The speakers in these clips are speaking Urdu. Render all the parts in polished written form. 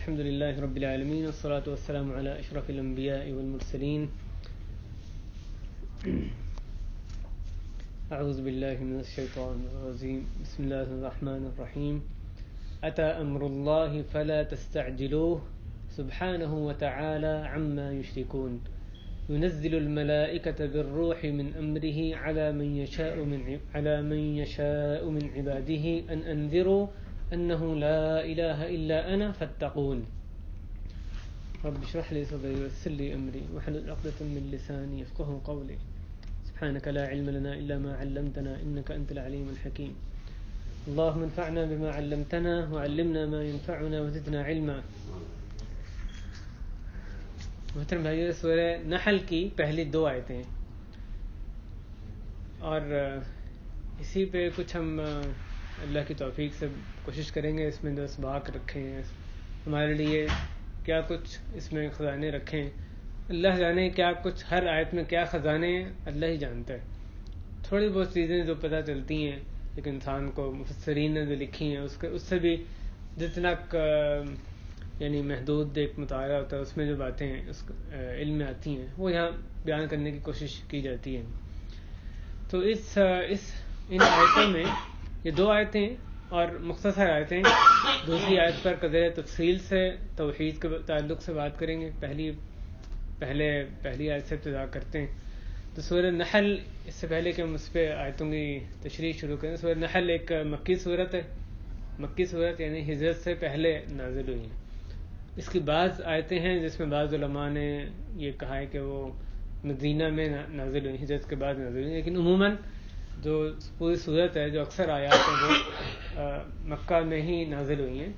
الحمد لله رب العالمين والصلاة والسلام على أشرف الأنبياء والمرسلين. أعوذ بالله من الشيطان الرجيم. بسم الله الرحمن الرحيم. أتى أمر الله فلا تستعجلوه سبحانه وتعالى عما يشركون. ينزل الملائكة بالروح من أمره على من يشاء من عباده أن أنذروا أنه لا إله إلا أنا فاتقون. رب اشرح لي صدري ويسر لي أمري واحلل عقدة من لساني يفقهوا قولي. سبحانك لا علم لنا إلا ما علمتنا إنك أنت العليم الحكيم. اللهم انفعنا بما علمتنا وعلمنا ما ينفعنا وزدنا علما. محترم بھائیو، سورہ نحل کی پہلی 2 آیتیں ہیں اور اسی پہ کچھ ہم اللہ کی توفیق سے کوشش کریں گے اس میں جو اسباق رکھے ہیں ہمارے لیے، کیا کچھ اس میں خزانے رکھے ہیں، اللہ جانے کیا کچھ ہر آیت میں کیا خزانے ہیں، اللہ ہی جانتا ہے. تھوڑی بہت چیزیں جو پتہ چلتی ہیں ایک انسان کو، مفسرین نے جو لکھی ہیں اس سے بھی جتنا یعنی محدود ایک مطالعہ ہوتا ہے اس میں جو باتیں اس علم میں آتی ہیں وہ یہاں بیان کرنے کی کوشش کی جاتی ہے. تو ان آیتوں میں یہ 2 آیتیں اور مختصر آیتیں. دوسری آیت پر قدر تفصیل سے توحید کے تعلق سے بات کریں گے. پہلی آیت سے ابتدا کرتے ہیں. تو سورہ نحل، اس سے پہلے کہ ہم اس پہ آیتوں کی تشریح شروع کریں، سورہ نحل ایک مکی صورت ہے. مکی صورت یعنی ہجرت سے پہلے نازل ہوئی ہیں. اس کی بعض آیتیں ہیں جس میں بعض علماء نے یہ کہا ہے کہ وہ مدینہ میں نازل ہوئی، ہجرت کے بعد نازل ہوئی، لیکن عموماً جو پوری صورت ہے، جو اکثر آیات ہیں وہ مکہ میں ہی نازل ہوئی ہیں،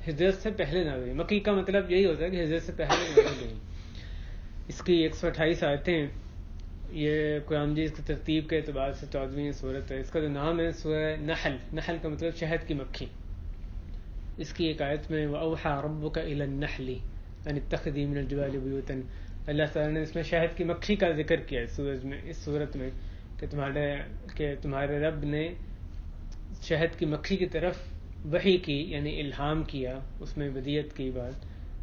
ہجرت سے پہلے نازل ہوئی. مکی کا مطلب یہی ہوتا ہے کہ ہجرت سے پہلے نازل ہوئی. اس کی 128 آیتیں ہیں. یہ قرآن مجید کی ترتیب کے اعتبار سے 14ویں صورت ہے. اس کا جو نام ہے سورہ نحل. نحل کا مطلب شہد کی مکھی. اس کی ایک آیت میں وَأَوْحَى رَبُّكَ إِلَى النَّحْلِ أَنِ اتَّخِذِي مِنَ الْجِبَالِ بُيُوتًا. اللہ تعالیٰ نے اس میں شہد کی مکھی کا ذکر کیا اس صورت میں کہ تمہارے رب نے شہد کی مکھی کی طرف وحی کی، یعنی الہام کیا، اس میں بدیت کی بات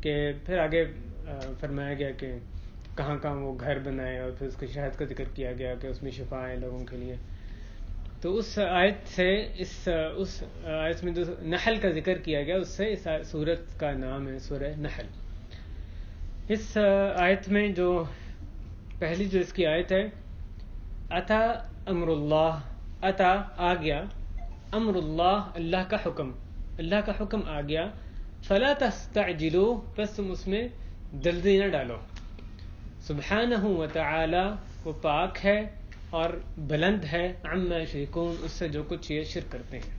کہ پھر آگے فرمایا گیا کہ کہاں وہ گھر بنائے اور پھر اس کے شہد کا ذکر کیا گیا کہ اس میں شفا ہے لوگوں کے لیے. تو اس آیت سے اس آیت میں جو نحل کا ذکر کیا گیا اس سے اس سورت کا نام ہے سورہ نحل. اس آیت میں جو پہلی جو اس کی آیت ہے، اتا امر اللہ، اتا آ گیا، امر اللہ اللہ کا حکم آ گیا، فلا تستعجلوا بس تم اس میں جلدی نہ ڈالو. سبحانہ وتعالی، وہ پاک ہے اور بلند ہے، عما یشرکون، اس سے جو کچھ یہ شرک کرتے ہیں.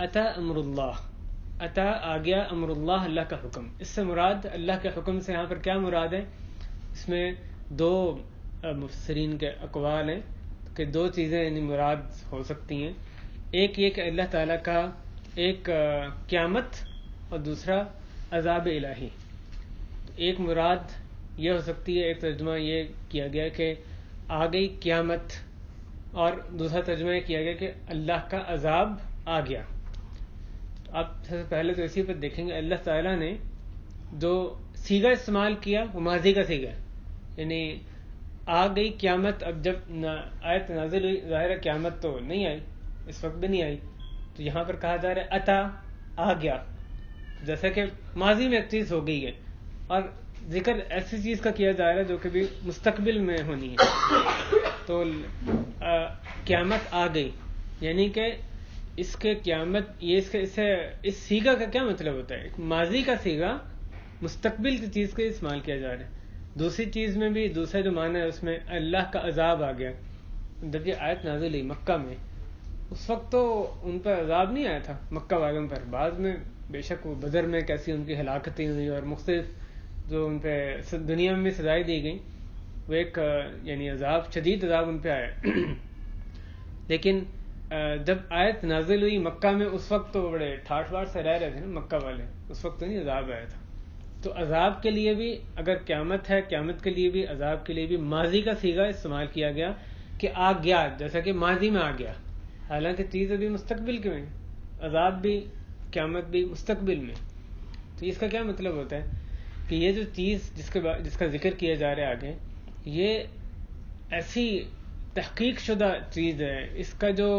اتا امر اللہ، اتا آ گیا امر اللہ اللہ کا حکم. اس سے مراد اللہ کے حکم سے یہاں پر کیا مراد ہے؟ اس میں 2 مفسرین کے اقوال ہیں کہ 2 چیزیں یعنی مراد ہو سکتی ہیں. ایک یہ کہ اللہ تعالیٰ کا ایک قیامت اور دوسرا عذاب الہی. ایک مراد یہ ہو سکتی ہے، ایک ترجمہ یہ کیا گیا کہ آ گئی قیامت، اور دوسرا ترجمہ یہ کیا گیا کہ اللہ کا عذاب آ گیا. آپ سب سے پہلے تو اسی پر دیکھیں گے اللہ تعالیٰ نے جو صیغہ استعمال کیا وہ ماضی کا صیغہ ہے، یعنی آ گئی قیامت. اب جب آیت نازل ہوئی، ظاہر ہے قیامت تو نہیں آئی، اس وقت بھی نہیں آئی، تو یہاں پر کہا جا رہا ہے اتا آ گیا، جیسا کہ ماضی میں ایک چیز ہو گئی ہے، اور ذکر ایسی چیز کا کیا جا رہا ہے جو کہ بھی مستقبل میں ہونی ہے. تو قیامت آ گئی، یعنی کہ اس کے قیامت، یہ اس صیغہ کا کیا مطلب ہوتا ہے؟ ایک ماضی کا صیغہ مستقبل کی چیز کا استعمال کیا جا رہا ہے. دوسری چیز میں بھی دوسرا جو معنی ہے اس میں اللہ کا عذاب آ گیا. جب یہ آیت نازل ہوئی مکہ میں، اس وقت تو ان پر عذاب نہیں آیا تھا مکہ والوں پر. بعد میں بے شک وہ بدر میں کیسی ان کی ہلاکتیں ہوئی اور مختلف جو ان پہ دنیا میں بھی سزائیں دی گئیں، وہ ایک یعنی شدید عذاب ان پہ آیا. لیکن جب آیت نازل ہوئی مکہ میں، اس وقت تو بڑے ٹھاٹھ باٹ سے رہ رہے تھے نا مکہ والے، اس وقت تو نہیں عذاب آیا تھا. تو عذاب کے لیے بھی اگر قیامت ہے، قیامت کے لیے بھی، عذاب کے لیے بھی ماضی کا صیغہ استعمال کیا گیا کہ آ گیا، جیسا کہ ماضی میں آ گیا، حالانکہ چیز ابھی مستقبل کے میں، عذاب بھی قیامت بھی مستقبل میں. تو اس کا کیا مطلب ہوتا ہے کہ یہ جو چیز جس کا ذکر کیا جا رہا ہے آگے، یہ ایسی تحقیق شدہ چیز ہے، اس کا جو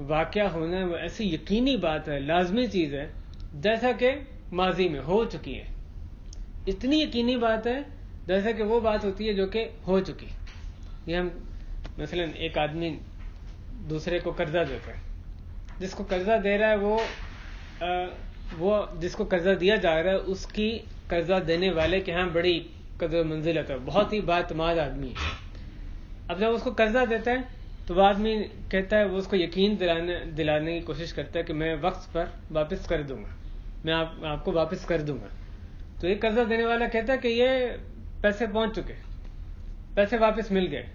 واقعہ ہونا ہے وہ ایسی یقینی بات ہے، لازمی چیز ہے، جیسا کہ ماضی میں ہو چکی ہے. اتنی یقینی بات ہے جیسا کہ وہ بات ہوتی ہے جو کہ ہو چکی. یہ ہم مثلا ایک آدمی دوسرے کو قرضہ دیتا ہے، جس کو قرضہ دے رہا ہے وہ جس کو قرضہ دیا جا رہا ہے اس کی قرضہ دینے والے کے ہاں بڑی قدر و منزلت ہے، بہت ہی بااعتماد آدمی ہے. اب جب اس کو قرضہ دیتا ہے تو وہ آدمی کہتا ہے، وہ اس کو یقین دلانے کی کوشش کرتا ہے کہ میں وقت پر واپس کر دوں گا، میں آپ کو واپس کر دوں گا. تو یہ قرضہ دینے والا کہتا ہے کہ یہ پیسے پہنچ چکے، پیسے واپس مل گئے.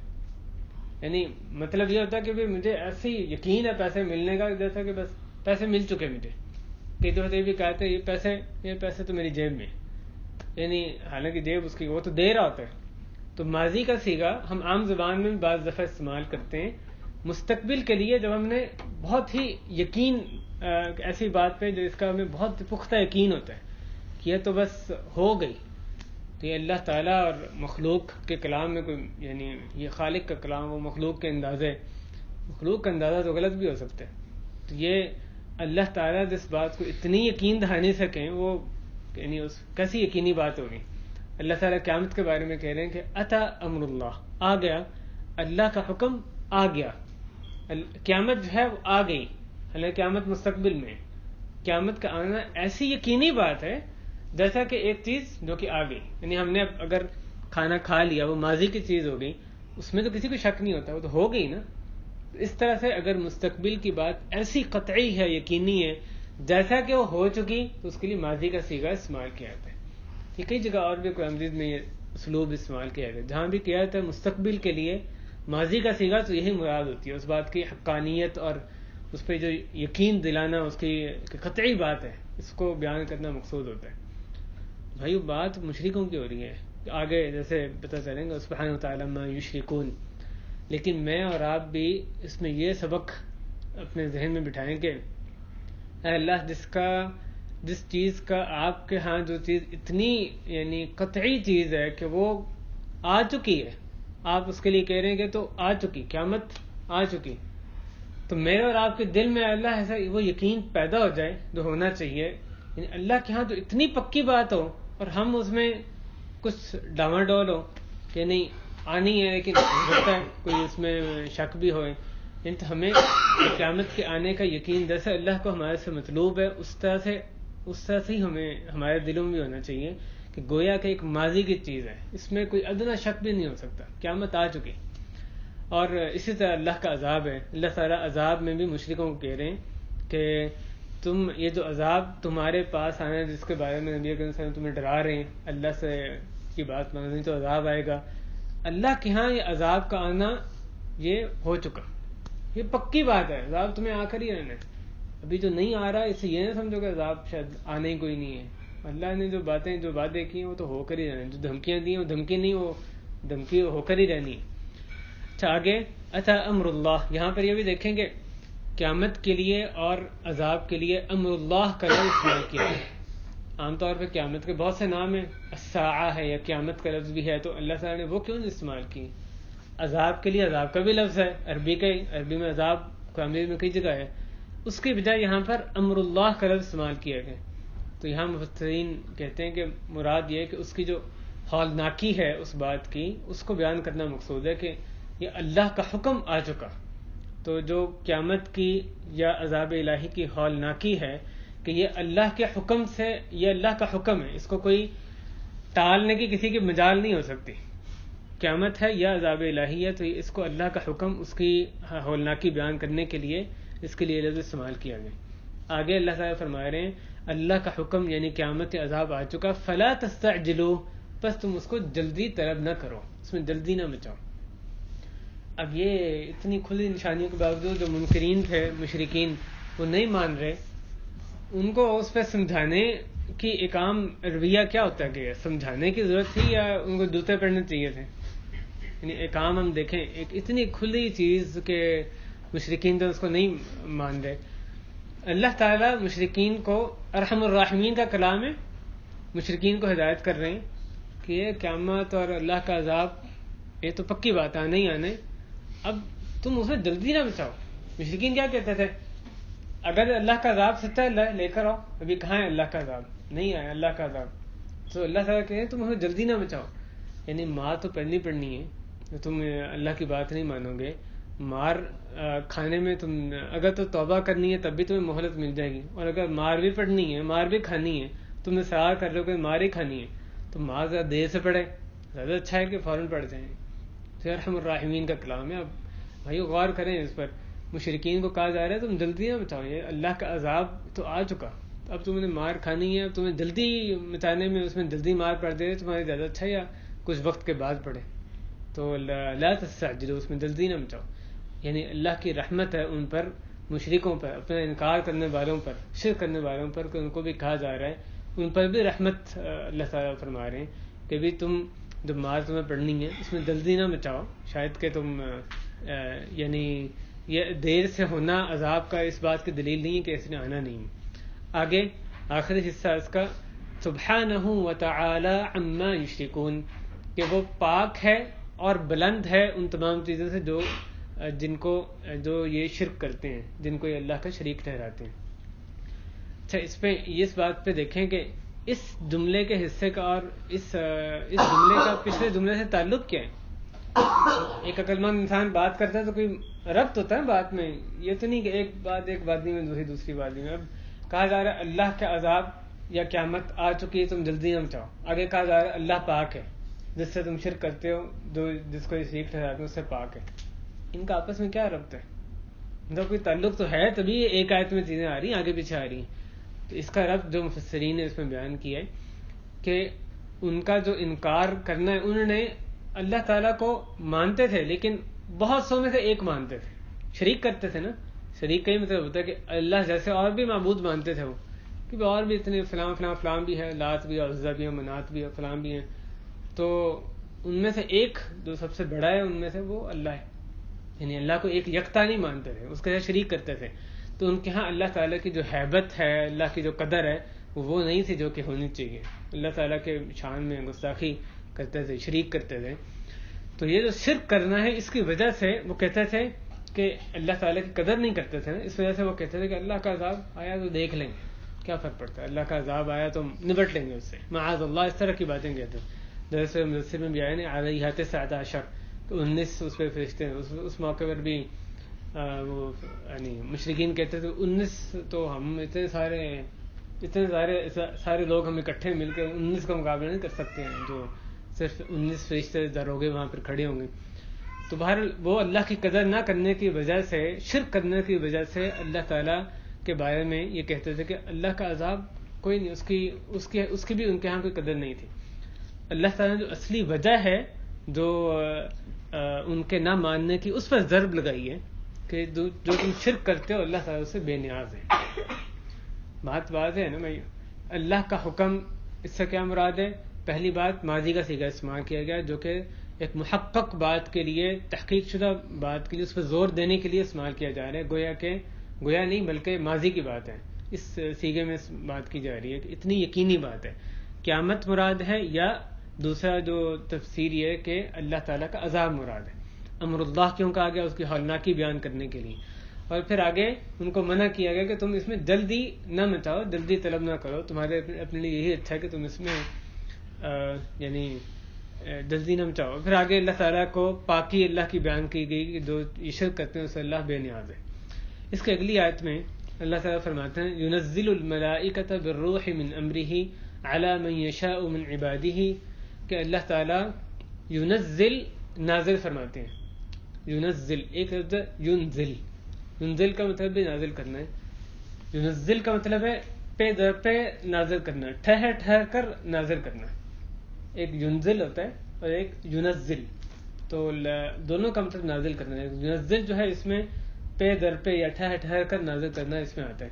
یعنی مطلب یہ ہوتا ہے کہ مجھے ایسی یقین ہے پیسے ملنے کا جیسا کہ بس پیسے مل چکے مجھے. کئی دفعہ یہ بھی کہتے ہیں یہ پیسے تو میری جیب میں، یعنی حالانکہ جیب اس کی وہ تو دے رہا ہوتا ہے. تو ماضی کا صیغہ ہم عام زبان میں بھی بعض دفعہ استعمال کرتے ہیں مستقبل کے لیے، جب ہم نے بہت ہی یقین ایسی بات پہ جو اس کا ہمیں بہت پختہ یقین ہوتا ہے کہ یہ تو بس ہو گئی. تو یہ اللہ تعالیٰ اور مخلوق کے کلام میں کوئی، یعنی یہ خالق کا کلام، وہ مخلوق کا اندازہ تو غلط بھی ہو سکتا ہے. تو یہ اللہ تعالیٰ جس بات کو اتنی یقین دہانی سکیں، وہ یعنی کیسی یقینی بات ہوگی. اللہ تعالیٰ قیامت کے بارے میں کہہ رہے ہیں کہ اتا امر اللہ، آ گیا اللہ کا حکم، آ گیا. قیامت جو ہے وہ آ گئی. حالانکہ قیامت مستقبل میں، قیامت کا آنا ایسی یقینی بات ہے جیسا کہ ایک چیز جو کہ آ گئی. یعنی ہم نے اگر کھانا کھا لیا، وہ ماضی کی چیز ہو گئی، اس میں تو کسی کو شک نہیں ہوتا، وہ تو ہو گئی نا. اس طرح سے اگر مستقبل کی بات ایسی قطعی ہے، یقینی ہے، جیسا کہ وہ ہو چکی، تو اس کے لیے ماضی کا صیغہ استعمال کیا جاتا ہے. یہ کئی جگہ اور بھی قرآن مجید میں یہ اسلوب استعمال کیا گیا، جہاں بھی کیا جاتا ہے مستقبل کے لیے ماضی کا صیغہ، تو یہی مراد ہوتی ہے، اس بات کی حقانیت اور اس پہ جو یقین دلانا، اس کی قطعی بات ہے، اس کو بیان کرنا مقصود ہوتا ہے. بھائی بات مشرکوں کی ہو رہی ہے، آگے جیسے پتہ چلیں گے سبحانہ وتعالی ما یشرکون. لیکن میں اور آپ بھی اس میں یہ سبق اپنے ذہن میں بٹھائیں کہ اے اللہ، جس چیز کا آپ کے ہاں جو چیز اتنی یعنی قطعی چیز ہے کہ وہ آ چکی ہے، آپ اس کے لیے کہہ رہے ہیں کہ تو آ چکی، قیامت آ چکی. تو میرے اور آپ کے دل میں اللہ ایسا وہ یقین پیدا ہو جائے جو ہونا چاہیے. یعنی اللہ کے ہاں تو اتنی پکی بات ہو اور ہم اس میں کچھ ڈاواڈول ہو کہ نہیں آنی ہے، لیکن ہوتا ہے کوئی اس میں شک بھی ہوئے. یعنی تو ہمیں قیامت کے آنے کا یقین جیسے اللہ کو ہمارے سے مطلوب ہے، اس طرح سے ہی ہمیں ہمارے دلوں میں بھی ہونا چاہیے کہ گویا کہ ایک ماضی کی چیز ہے، اس میں کوئی ادنا شک بھی نہیں ہو سکتا، قیامت آ چکی. اور اسی طرح اللہ کا عذاب ہے. اللہ تعالیٰ عذاب میں بھی مشرکوں کو کہہ رہے ہیں کہ تم یہ جو عذاب تمہارے پاس آنا ہے، جس کے بارے میں نبی اکرم صلی اللہ علیہ وسلم تمہیں ڈرا رہے ہیں، اللہ سے کی بات ماننی تو عذاب آئے گا. اللہ کے ہاں یہ عذاب کا آنا یہ ہو چکا، یہ پکی بات ہے، عذاب تمہیں آ کر ہی رہنا ہے. ابھی جو نہیں آ رہا، اسے یہ نہ سمجھو کہ عذاب شاید آنا ہی کوئی نہیں ہے. اللہ نے جو باتیں کی ہیں وہ تو ہو کر ہی رہنا ہے. جو دھمکیاں دی ہیں وہ دھمکی نہیں، وہ دھمکی ہو کر ہی رہنی ہے. اچھا آگے اتا امر اللہ، یہاں پر یہ بھی دیکھیں گے قیامت کے لیے اور عذاب کے لیے امر اللہ کا لفظ استعمال کیا ہے. عام طور پہ قیامت کے بہت سے نام ہیں، الساعہ ہے یا قیامت کا لفظ بھی ہے، تو اللہ تعالیٰ نے وہ کیوں استعمال کی؟ عذاب کے لیے عذاب کا بھی لفظ ہے، عربی میں عذاب قرآن میں کئی جگہ ہے، اس کی بجائے یہاں پر امر اللہ کا لفظ استعمال کیا گیا. تو یہاں مفسرین کہتے ہیں کہ مراد یہ ہے کہ اس کی جو ہولناکی ہے اس بات کی، اس کو بیان کرنا مقصود ہے کہ یہ اللہ کا حکم آ چکا. تو جو قیامت کی یا عذاب الہی کی ہولناکی ہے کہ یہ اللہ کے حکم سے، یہ اللہ کا حکم ہے، اس کو کوئی ٹالنے کی کسی کی مجال نہیں ہو سکتی. قیامت ہے یا عذاب الہی ہے، تو اس کو اللہ کا حکم، اس کی ہولناکی بیان کرنے کے لیے اس کے لیے لفظ استعمال کیا گیا. آگے اللہ تعالیٰ فرما رہے ہیں اللہ کا حکم یعنی قیامت عذاب آ چکا، فلا تستعجلوا، بس تم اس کو جلدی طلب نہ کرو، اس میں جلدی نہ مچاؤ. اب یہ اتنی کھلی نشانیوں کے باوجود جو منکرین تھے، مشرکین، وہ نہیں مان رہے، ان کو اس پہ سمجھانے کی ایک عام رویہ کیا ہوتا ہے کہ سمجھانے کی ضرورت تھی یا ان کو جوتے پڑھنے چاہیے تھے. یعنی ایک عام ہم دیکھیں ایک اتنی کھلی چیز کہ مشرکین تو اس کو نہیں مان رہے. اللہ تعالیٰ مشرکین کو ارحم الراحمین کا کلام ہے، مشرکین کو ہدایت کر رہے ہیں کہ یہ قیامت اور اللہ کا عذاب یہ تو پکی بات آنے ہی آنے، اب تم اسے جلدی نہ بچاؤ. مشرکین کیا کہتے تھے؟ اگر اللہ کا عذاب سچا ہے لے کر آؤ. ابھی کہاں ہے اللہ کا عذاب؟ نہیں آیا اللہ کا عذاب. تو اللہ تعالیٰ کہتے ہیں تم اسے جلدی نہ بچاؤ. یعنی مار تو پڑنی ہے، تم اللہ کی بات نہیں مانو گے. مار کھانے میں تم اگر تو توبہ کرنی ہے تب بھی تمہیں مہلت مل جائے گی، اور اگر مار بھی پڑنی ہے، مار بھی کھانی ہے، تم اصرار کر رہے ہو کہ مار ہی کھانی ہے تو مار زیادہ دیر سے پڑے، زیادہ اچھا ہے کہ فوراً پڑ جائیں. تو ارحم الراحمین کا کلام ہے. اب بھائی غور کریں اس پر. مشرکین کو کہا جا رہا ہے تم جلدی نہ بچاؤ، یہ اللہ کا عذاب تو آ چکا، اب تم نے مار کھانی ہے، اب تمہیں جلدی مٹانے میں اس میں جلدی مار پڑ دے تمہارے زیادہ اچھا یا کچھ وقت کے بعد پڑے. تو لا تستعجلوا، اس میں جلدی نہ مچاؤ. یعنی اللہ کی رحمت ہے ان پر، مشرکوں پر، اپنا انکار کرنے والوں پر، شرک کرنے والوں پر، کہ ان کو بھی کہا جا رہا ہے ان پر بھی رحمت اللہ تعالیٰ فرما رہے ہیں کہ بھی تم جب مار تمہیں پڑھنی ہے اس میں جلدی نہ مچاؤ، شاید کہ تم یعنی یہ دیر سے ہونا عذاب کا اس بات کی دلیل نہیں ہے کہ اس نے آنا نہیں. آگے آخری حصہ اس کا، سبحانہ وتعالی عما یشرکون، کہ وہ پاک ہے اور بلند ہے ان تمام چیزوں سے جو یہ شرک کرتے ہیں، جن کو یہ اللہ کا شریک ٹھہراتے ہیں. اچھا، اس بات پہ دیکھیں کہ اس جملے کے حصے کا اور اس جملے کا پچھلے جملے سے تعلق کیا ہے. ایک عقل مند انسان بات کرتا ہے تو کوئی ربط ہوتا ہے بات میں، یہ تو نہیں کہ ایک وادی میں دوسری وادی میں. اب کہا جا رہا ہے اللہ کا عذاب یا قیامت آ چکی ہے تم جلدی نہ مچاؤ. آگے کہا جا رہا ہے اللہ پاک ہے، جس سے تم شرک کرتے ہو، جس کو یہ شریک ٹھہراتے ہیں اس سے پاک ہے. ان کا آپس میں کیا ربط ہے؟ مطلب کوئی تعلق تو ہے، تبھی ایک آیت میں چیزیں آ رہی ہیں، آگے پیچھے آ رہی ہیں. تو اس کا ربط جو مفسرین نے اس میں بیان کیا ہے کہ ان کا جو انکار کرنا ہے، انہوں نے اللہ تعالیٰ کو مانتے تھے لیکن بہت سو میں سے ایک مانتے تھے، شریک کرتے تھے نا. شریک کا ہی مطلب ہوتا ہے کہ اللہ جیسے اور بھی معبود مانتے تھے وہ، کہ اور بھی اتنے فلاں بھی ہے، لات بھی ہے، عزا بھی ہے، منات بھی ہے، فلاں بھی ہیں. تو ان میں سے ایک جو سب سے بڑا ہے ان میں سے وہ اللہ ہے. یعنی اللہ کو ایک یکتا نہیں مانتے تھے، اس کے ساتھ شریک کرتے تھے. تو ان کے ہاں اللہ تعالیٰ کی جو ہیبت ہے، اللہ کی جو قدر ہے وہ نہیں تھی جو کہ ہونی چاہیے. اللہ تعالیٰ کے شان میں گستاخی کرتے تھے، شریک کرتے تھے. تو یہ جو شرک کرنا ہے اس کی وجہ سے وہ کہتے تھے کہ اللہ تعالیٰ کی قدر نہیں کرتے تھے نا، اس وجہ سے وہ کہتے تھے کہ اللہ کا عذاب آیا تو دیکھ لیں گے، کیا فرق پڑتا ہے، اللہ کا عذاب آیا تو نبٹ لیں گے اس سے، معاذ اللہ، اس طرح کی باتیں کہتے ہیں. درس مدثر میں بھی آئے نا علیہ 19 19 اس پہ فرشتے ہیں. اس موقع پر بھی وہ یعنی مشرکین کہتے تھے 19 تو ہم اتنے سارے لوگ ہم اکٹھے مل کے 19 کا مقابلہ نہیں کر سکتے ہیں، جو صرف 19 فرشتے دروگے وہاں پر کھڑے ہوں گے. تو بہرحال وہ اللہ کی قدر نہ کرنے کی وجہ سے، شرک کرنے کی وجہ سے اللہ تعالیٰ کے بارے میں یہ کہتے تھے کہ اللہ کا عذاب کوئی نہیں، اس کی بھی ان کے ہاں کوئی قدر نہیں تھی. اللہ تعالیٰ نے جو اصلی وجہ ہے جو ان کے نہ ماننے کی، اس پر ضرب لگائی ہے کہ جو تم شرک کرتے ہو اللہ تعالیٰ سے بے نیاز ہے. بات واضح ہے نا بھائی. اللہ کا حکم، اس سے کیا مراد ہے؟ پہلی بات ماضی کا صیغہ استعمال کیا گیا جو کہ ایک محقق بات کے لیے، تحقیق شدہ بات کے لیے، اس پر زور دینے کے لیے استعمال کیا جا رہا ہے. گویا نہیں بلکہ ماضی کی بات ہے، اس صیغے میں بات کی جا رہی ہے کہ اتنی یقینی بات ہے. قیامت مراد ہے، یا دوسرا جو تفسیر یہ ہے کہ اللہ تعالیٰ کا عذاب مراد ہے. امر اللہ کیوں کہا گیا؟ اس کی ہولناکی بیان کرنے کے لیے. اور پھر آگے ان کو منع کیا گیا کہ تم اس میں جلدی نہ مچاؤ، جلدی طلب نہ کرو، تمہارے اپنے لیے یہی اچھا ہے کہ تم اس میں یعنی جلدی نہ مچاؤ. پھر آگے اللہ تعالیٰ کو پاکی اللہ کی بیان کی گئی کہ جو یہ شرک کرتے ہیں اس سے اللہ بے نیاز ہے. اس کے اگلی آیت میں اللہ تعالیٰ فرماتے ہیں ينزل الملائکۃ بالروح من امرہ علی من یشاء من عبادہ، کہ اللہ تعالیٰ ينزل نازل فرماتے ہیں. ينزل ایک لفظ ينزل، ينزل کا مطلب بھی نازل کرنا ہے. ينزل کا مطلب ہے پہ در پہ نازل کرنا، ٹھہر ٹھہر کر نازل کرنا. ایک ينزل ہوتا ہے اور ایک ينزل، تو دونوں کا مطلب نازل کرنا ہے. ينزل جو ہے اس میں پہ در پہ یا ٹھہر ٹھہر کر نازل کرنا اس میں آتا ہے.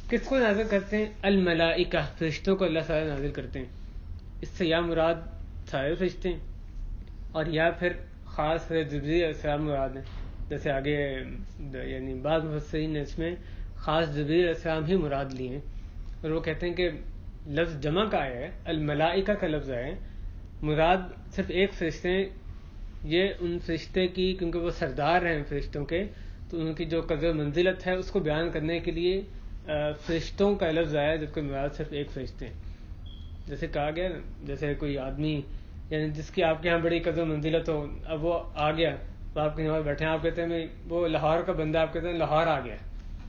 کس کو نازل کرتے ہیں؟ الملائکہ، فرشتوں کو اللہ تعالیٰ نازل کرتے ہیں. اس سے یا مراد سارے فرشتے ہیں اور یا پھر خاص جبریل علیہ السلام مراد ہیں. جیسے آگے یعنی بعض مفسرین نے اس میں خاص جبریل علیہ السلام ہی مراد لیے ہیں. اور وہ کہتے ہیں کہ لفظ جمع کا آیا ہے, الملائکہ کا لفظ آیا ہے, مراد صرف ایک فرشتے ہیں. یہ ان فرشتے کی, کیونکہ وہ سردار ہیں فرشتوں کے, تو ان کی جو قدر منزلت ہے اس کو بیان کرنے کے لیے فرشتوں کا لفظ آیا, جبکہ مراد صرف ایک فرشتے ہیں. جیسے کہا گیا نا, جیسے کوئی آدمی یعنی جس کی آپ کے یہاں بڑی قدر منزلت ہو, اب وہ آ گیا تو آپ کے یہاں بیٹھے ہیں, آپ کہتے ہیں وہ لاہور کا بندہ, آپ کہتے ہیں لاہور آ گیا.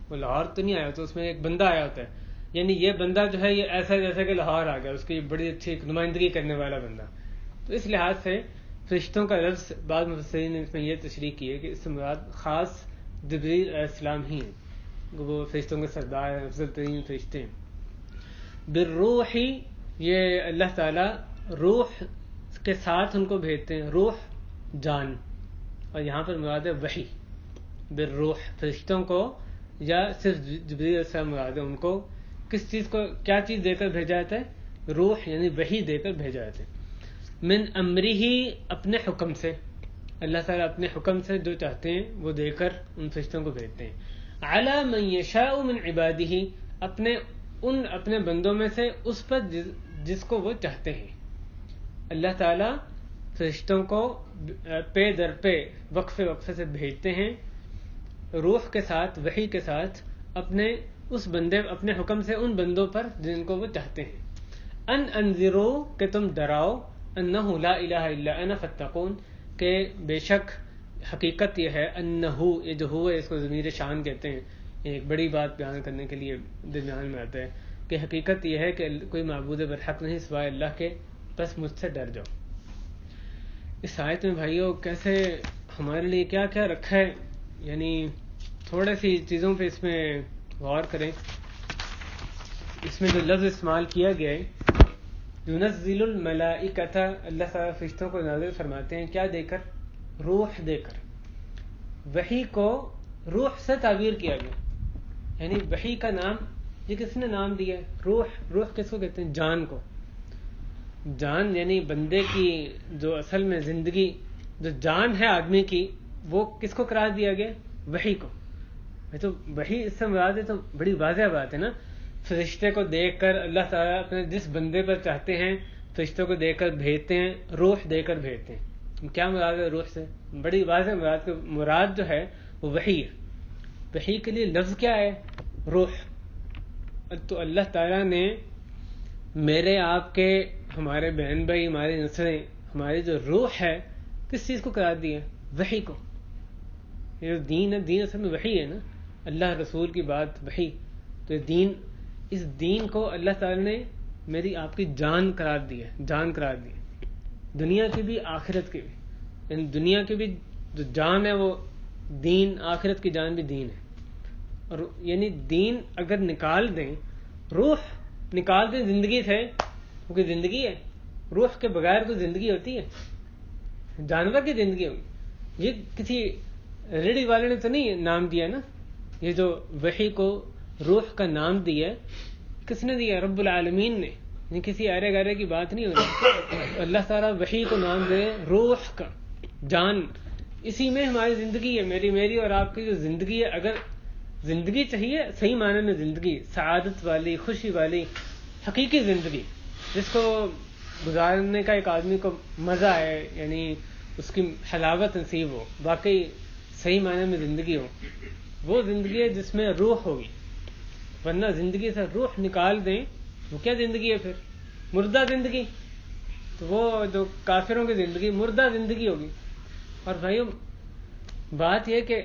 وہ لاہور تو نہیں آیا, تو اس میں ایک بندہ آیا ہوتا ہے, یعنی یہ بندہ جو ہے یہ ایسا جیسے کہ لاہور آ گیا, اس کی بڑی اچھی نمائندگی کرنے والا بندہ. تو اس لحاظ سے فرشتوں کا لفظ بعض مفسرین نے اس میں یہ تشریح کی ہے کہ اس سے مراد خاص جبریل علیہ السلام ہی ہیں, وہ فرشتوں کے سردار ہیں, افضل ترین فرشتے ہیں. بالروح, یہ اللہ تعالیٰ روح کے ساتھ ان کو بھیجتے ہیں, روح جان, اور یہاں پر مراد ہے وحی. بالروح فرشتوں کو یا صرف جبریل علیہ السلام مراد ہے, ان کو کس چیز کو, کیا چیز دے کر بھیجا جاتا ہے؟ روح یعنی وحی دے کر بھیجا جاتا ہے. من امرہ, اپنے حکم سے, اللہ تعالیٰ اپنے حکم سے جو چاہتے ہیں وہ دے کر ان فرشتوں کو بھیجتے ہیں. علی من یشاء من عبادہ, اپنے بندوں میں سے اس پر جس کو وہ چاہتے ہیں. اللہ تعالیٰ فرشتوں کو پے در پے وقفے وقفے سے بھیجتے ہیں روح کے ساتھ, وحی کے ساتھ, اپنے حکم سے ان بندوں پر جن کو وہ چاہتے ہیں. انذرو, کہ تم ڈراؤ, انہ لا الہ الا انا فاتقون, کہ بے شک حقیقت یہ ہے, انہو, یہ جو ہوا ہے اس کو ضمیر شان کہتے ہیں, یہ ایک بڑی بات بیان کرنے کے لیے درمیان میں آتا ہے کہ حقیقت یہ ہے کہ کوئی معبود برحق نہیں سوائے اللہ کے, بس مجھ سے ڈر جاؤ. اس آیت میں بھائیوں کیسے ہمارے لیے کیا کیا رکھا ہے, یعنی تھوڑے سی چیزوں پہ اس میں غور کریں. اس میں جو لفظ استعمال کیا گیا ہے, ينزل الملائکۃ, اللہ تعالیٰ فرشتوں کو نازل فرماتے ہیں, کیا دے کر؟ روح دے کر. وحی کو روح سے تعبیر کیا گیا, یعنی وحی کا نام یہ کس نے نام دیا ہے؟ روح. روح کس کو کہتے ہیں؟ جان کو. جان یعنی بندے کی جو اصل میں زندگی, جو جان ہے آدمی کی, وہ کس کو قرار دیا گیا؟ وحی کو. تو وحی اس سے مراد ہے, تو بڑی واضح بات ہے نا. فرشتے کو دیکھ کر اللہ تعالیٰ اپنے جس بندے پر چاہتے ہیں فرشتوں کو دے کر بھیجتے ہیں, روح دے کر بھیجتے ہیں. کیا مراد ہے روح سے؟ بڑی واضح مراد, کہ مراد جو ہے وہ وحی ہے. وحی کے لیے لفظ کیا ہے؟ روح. تو اللہ تعالیٰ نے میرے آپ کے, ہمارے بہن بھائی, ہماری نسلیں, ہماری جو روح ہے کس چیز کو قرار دیا؟ وحی کو. یہ جو دین ہے, دین اصل میں وحی ہے نا, اللہ رسول کی بات وحی. تو یہ دین, اس دین کو اللہ تعالیٰ نے میری آپ کی جان قرار دیا, جان قرار دیا, دنیا کی بھی آخرت کی بھی. یعنی دنیا کی بھی جو جان ہے وہ دین, آخرت کی جان بھی دین ہے. اور یعنی دین اگر نکال دیں, روح نکال دیں زندگی سے, وہ کوئی زندگی ہے؟ روح کے بغیر کوئی زندگی ہوتی ہے؟ جانور کی زندگی ہوگی. یہ کسی ریڈی والے نے تو نہیں نام دیا نا, یہ جو وحی کو روح کا نام دیا کس نے دیا؟ رب العالمین نے. یہ کسی ارے گارے کی بات نہیں ہو رہی. اللہ تعالیٰ وحی کو نام دے روح کا, جان. اسی میں ہماری زندگی ہے, میری اور آپ کی جو زندگی ہے. اگر زندگی چاہیے صحیح معنی میں زندگی, سعادت والی, خوشی والی, حقیقی زندگی, جس کو گزارنے کا ایک آدمی کو مزہ آئے, یعنی اس کی حلاوت نصیب ہو, واقعی صحیح معنی میں زندگی ہو, وہ زندگی ہے جس میں روح ہوگی. ورنہ زندگی سے روح نکال دیں, وہ کیا زندگی ہے پھر؟ مردہ زندگی. تو وہ جو کافروں کی زندگی مردہ زندگی ہوگی. اور بھائیوں بات یہ کہ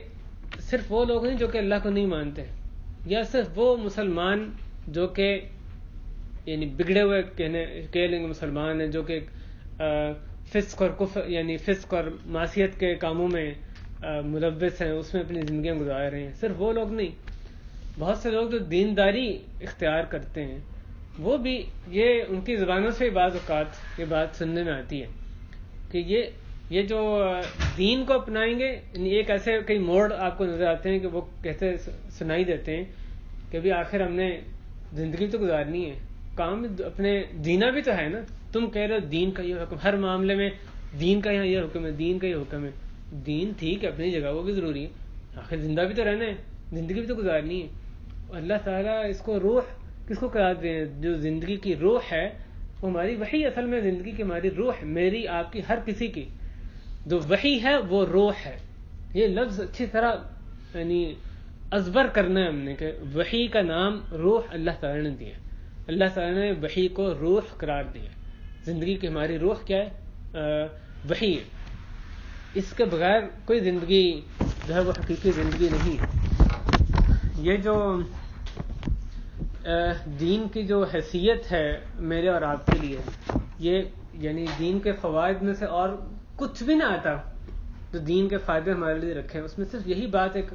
صرف وہ لوگ نہیں جو کہ اللہ کو نہیں مانتے, یا صرف وہ مسلمان جو کہ یعنی بگڑے ہوئے کہہ لیں گے مسلمان ہیں, جو کہ فسق اور کفر, یعنی فسق اور معصیت کے کاموں میں ملوث ہیں, اس میں اپنی زندگیاں گزار رہے ہیں. صرف وہ لوگ نہیں, بہت سے لوگ جو دینداری اختیار کرتے ہیں وہ بھی, یہ ان کی زبانوں سے بعض اوقات یہ بات سننے میں آتی ہے کہ یہ جو دین کو اپنائیں گے, ایک ایسے کئی موڑ آپ کو نظر آتے ہیں کہ وہ کہتے سنائی دیتے ہیں کہ ابھی آخر ہم نے زندگی تو گزارنی ہے, کام اپنے جینا بھی تو ہے نا. تم کہہ رہے ہو دین کا یہ حکم, ہر معاملے میں دین کا یہاں یہ حکم ہے, دین کا یہ حکم ہے. دین ٹھیک ہے اپنی جگہ, وہ بھی ضروری ہے, آخر زندہ بھی تو رہنا ہے, زندگی بھی تو گزارنی ہے. اللہ تعالیٰ اس کو روح کس کو کہتے ہیں؟ جو زندگی کی روح ہے وہ ہماری وحی، اصل میں زندگی کی ہماری روح، میری آپ کی ہر کسی کی جو وحی ہے وہ روح ہے. یہ لفظ اچھی طرح یعنی ازبر کرنا ہے ہم نے کہ وحی کا نام روح اللہ تعالیٰ نے دیا. اللہ تعالیٰ نے وحی کو روح قرار دیا. زندگی کی ہماری روح کیا ہے؟ وحی ہے. اس کے بغیر کوئی زندگی جو ہے وہ حقیقی زندگی نہیں. یہ جو دین کی جو حیثیت ہے میرے اور آپ کے لیے، یہ یعنی دین کے فوائد میں سے اور کچھ بھی نہ آتا جو دین کے فائدے ہمارے لیے رکھے ہیں. اس میں صرف یہی بات ایک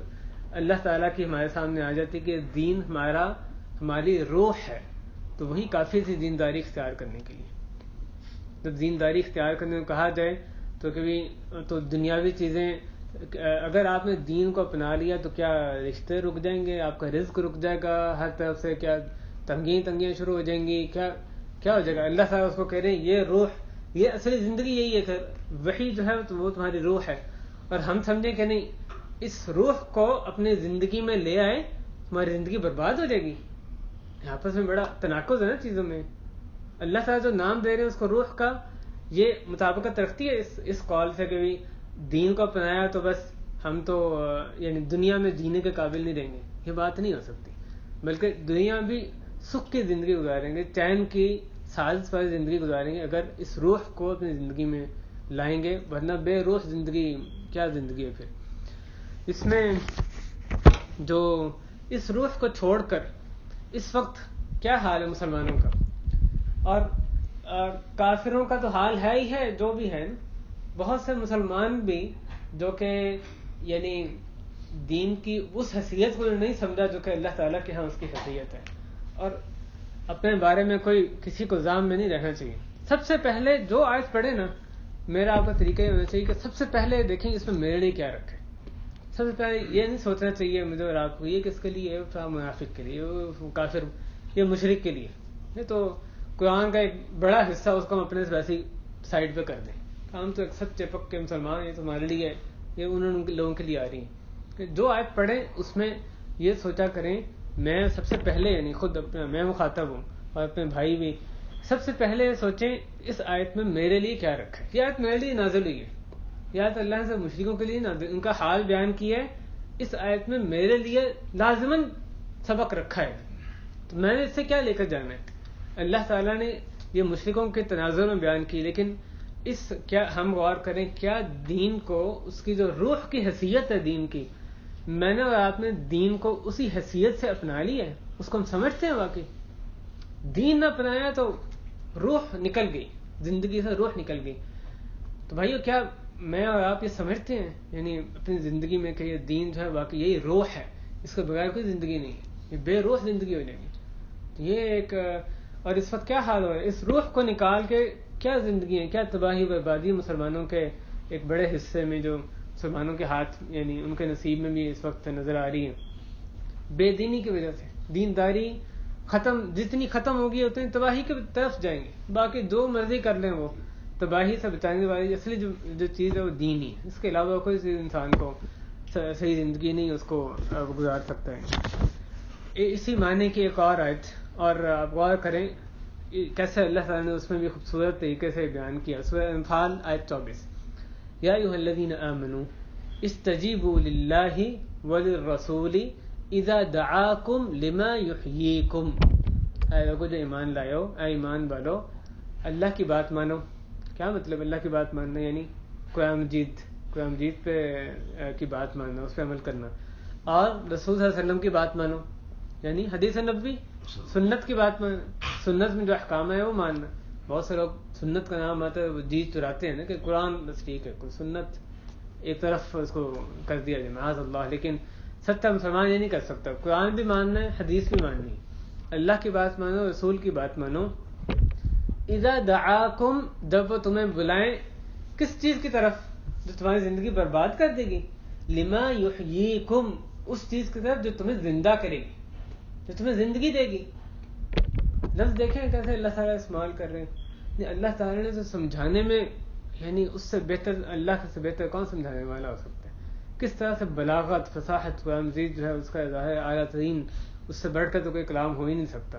اللہ تعالیٰ کی ہمارے سامنے آ جاتی کہ دین ہماری روح ہے، تو وہی کافی تھی دینداری اختیار کرنے کے لیے. جب دینداری اختیار کرنے کو کہا جائے تو کبھی تو دنیاوی چیزیں، اگر آپ نے دین کو اپنا لیا تو کیا رشتے رک جائیں گے، آپ کا رزق رک جائے گا، ہر طرف سے کیا تنگیاں شروع ہو جائیں گی، کیا ہو جائے گا؟ اللہ تعالیٰ اس کو کہہ رہے ہیں یہ روح، یہ اصلی زندگی یہی ہے کہ وحی جو ہے تو وہ تمہاری روح ہے. اور ہم سمجھیں کہ نہیں، اس روح کو اپنی زندگی میں لے آئے تمہاری زندگی برباد ہو جائے گی. آپس میں بڑا تناقض ہے نا چیزوں میں. اللہ تعالیٰ جو نام دے رہے ہیں اس کو روح کا، یہ مطابقت رکھتی ہے اس قول سے کہ بھی دین کو اپنایا تو بس ہم تو یعنی دنیا میں جینے کے قابل نہیں رہیں گے. یہ بات نہیں ہو سکتی، بلکہ دنیا میں بھی سکھ کی زندگی گزاریں گے، چین کی سازش والی زندگی گزاریں گے اگر اس روح کو اپنی زندگی میں لائیں گے. ورنہ بے روح زندگی کیا زندگی ہے پھر؟ اس میں جو اس روح کو چھوڑ کر اس وقت کیا حال ہے مسلمانوں کا، اور کافروں کا تو حال ہے ہی ہے جو بھی ہے. بہت سے مسلمان بھی جو کہ یعنی دین کی اس حیثیت کو نہیں سمجھا جو کہ اللہ تعالیٰ کے ہاں اس کی حیثیت ہے، اور اپنے بارے میں کوئی کسی کو ظام میں نہیں رہنا چاہیے. سب سے پہلے جو آیت پڑھے نا، میرا آپ کا طریقہ یہ ہونا چاہیے کہ سب سے پہلے دیکھیں اس میں میرے لیے کیا رکھے. سب سے پہلے یہ نہیں سوچنا چاہیے مجھے اور آپ کو یہ کس کے لیے، منافق کے لیے، کافر، یہ مشرک کے لیے. یہ تو قرآن کا ایک بڑا حصہ اس کو ہم اپنے ویسے سائڈ پہ کر دیں. ہم تو ایک سچے پکے مسلمان ہیں، تمہارے لیے یہ ان لوگوں کے لیے آ رہی ہیں کہ جو آیت پڑھیں اس میں یہ سوچا کریں. میں سب سے پہلے یعنی خود میں مخاطب ہوں اور اپنے بھائی بھی، سب سے پہلے سوچیں اس آیت میں میرے لیے کیا رکھا ہے. یہ آیت میرے لیے نازل ہوئی ہے، یہ آیت اللہ سے مشرکوں کے لیے نازل، ان کا حال بیان کیا ہے. اس آیت میں میرے لیے لازماً سبق رکھا ہے، تو میں نے اس سے کیا لے کر جانا ہے. اللہ تعالیٰ نے یہ مشرکوں کے تناظر میں بیان کی، لیکن کیا ہم غور کریں کیا دین کو اس کی جو روح کی حیثیت ہے دین کی، میں نے اور آپ نے دین کو اسی حیثیت سے اپنا لیا ہے؟ اس کو ہم سمجھتے ہیں واقعی؟ دین نہ اپنایا تو روح نکل گئی، زندگی سے روح نکل گئی. تو بھائیو کیا میں اور آپ یہ سمجھتے ہیں یعنی اپنی زندگی میں کہ یہ دین جو ہے واقعی یہی روح ہے، اس کے بغیر کوئی زندگی نہیں ہے، یہ بے روح زندگی ہو جائے گی. تو یہ ایک، اور اس وقت کیا حال ہو رہا ہے، اس روح کو نکال کے کیا زندگی ہے، کیا تباہی بربادی مسلمانوں کے ایک بڑے حصے میں جو مسلمانوں کے ہاتھ یعنی ان کے نصیب میں بھی اس وقت نظر آ رہی ہے. بے دینی کی وجہ سے دینداری جتنی ختم ہوگی اتنی تباہی کی طرف جائیں گے. باقی جو مرضی کر لیں وہ تباہی سے بچانے والی اصلی جو چیز ہے وہ دین ہی ہے. اس کے علاوہ کوئی انسان کو صحیح زندگی نہیں اس کو گزار سکتا ہے. اسی معنی کی ایک اور آیت، اور آپ غور کریں کیسے اللہ تعالیٰ نے اس میں بھی خوبصورت طریقے سے بیان کیا. سورہ انفال آیت 24، یا ایھا الذین آمنوا استجیبوا للہ وللرسول اذا دعاکم لما یحییکم. اے لوگوں جو ایمان لائے ہو، اے ایمان والو، اللہ کی بات مانو. کیا مطلب اللہ کی بات ماننا؟ یعنی قرآن مجید پہ کی بات ماننا، اس پہ عمل کرنا، اور رسول صلی اللہ علیہ وسلم کی بات مانو یعنی حدیث نبوی، سنت کی بات ماننا، سنت میں جو احکام ہے وہ ماننا. بہت سے لوگ سنت کا نام آتا ہے وہ جی چراتے ہیں نا کہ قرآن بس ٹھیک ہے، کوئی سنت ایک طرف اس کو کر دیا جائے معاذ اللہ. لیکن سچا مسلمان یہ نہیں کر سکتا. قرآن بھی ماننا ہے، حدیث بھی ماننی ہے، اللہ کی بات مانو، رسول کی بات مانو. اذا دعاکم، جب وہ تمہیں بلائیں کس چیز کی طرف جو تمہاری زندگی برباد کر دے گی، لما یحییکم، اس چیز کی طرف جو تمہیں زندہ کرے گی، جو تمہیں زندگی دے گی. لفظ دیکھیں کیسے اللہ تعالیٰ استعمال کر رہے ہیں. اللہ تعالیٰ نے تو سمجھانے میں یعنی اس سے بہتر، اللہ سے بہتر کون سمجھانے والا ہو سکتا ہے. کس طرح سے بلاغت، فصاحت قرآن مجید جو ہے اس کا ظاہر اعلیٰ ترین اس سے بڑھ کر تو کوئی کلام ہو ہی نہیں سکتا.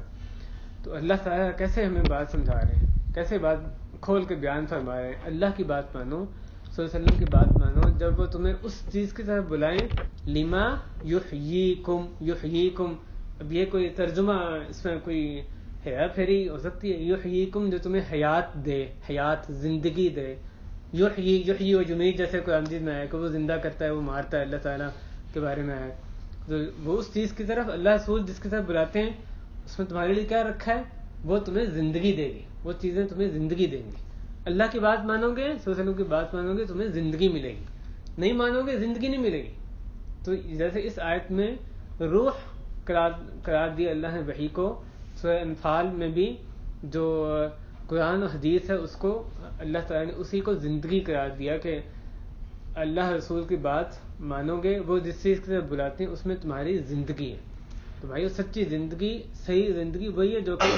تو اللہ تعالیٰ کیسے ہمیں بات سمجھا رہے ہیں, کیسے بات کھول کے بیان فرما رہے ہیں. اللہ کی بات مانو, صلی اللہ علیہ وسلم کی بات مانو, جب وہ تمہیں اس چیز کی طرف بلائیں. لما یحییکم, یحییکم, اب یہ کوئی ترجمہ اس میں کوئی ہیرا پھیری ہو سکتی ہے. یحییکم جو تمہیں حیات دے, حیات زندگی دے. یحیی و یمیت جیسے قرآن مجید میں ہے کہ وہ زندہ کرتا ہے, وہ مارتا ہے, اللہ تعالیٰ کے بارے میں ہے. تو وہ اس چیز کی طرف اللہ رسول جس کی طرف بلاتے ہیں اس میں تمہارے لیے کیا رکھا ہے, وہ تمہیں زندگی دے گی, وہ چیزیں تمہیں زندگی دیں گی. اللہ کی بات مانو گے, صلی اللہ علیہ وسلم کی بات مانو گے, تمہیں زندگی ملے گی. نہیں مانو گے زندگی نہیں ملے گی. تو جیسے اس آیت میں روح قرار دیا اللہ نے وحی کو, سورہ انفال میں بھی جو قرآن و حدیث ہے اس کو اللہ تعالیٰ نے اسی کو زندگی قرار دیا کہ اللہ رسول کی بات مانو گے, وہ جس چیز کی طرف بلاتے ہیں اس میں تمہاری زندگی ہے. تو بھائی سچی زندگی, صحیح زندگی وہی ہے جو کہ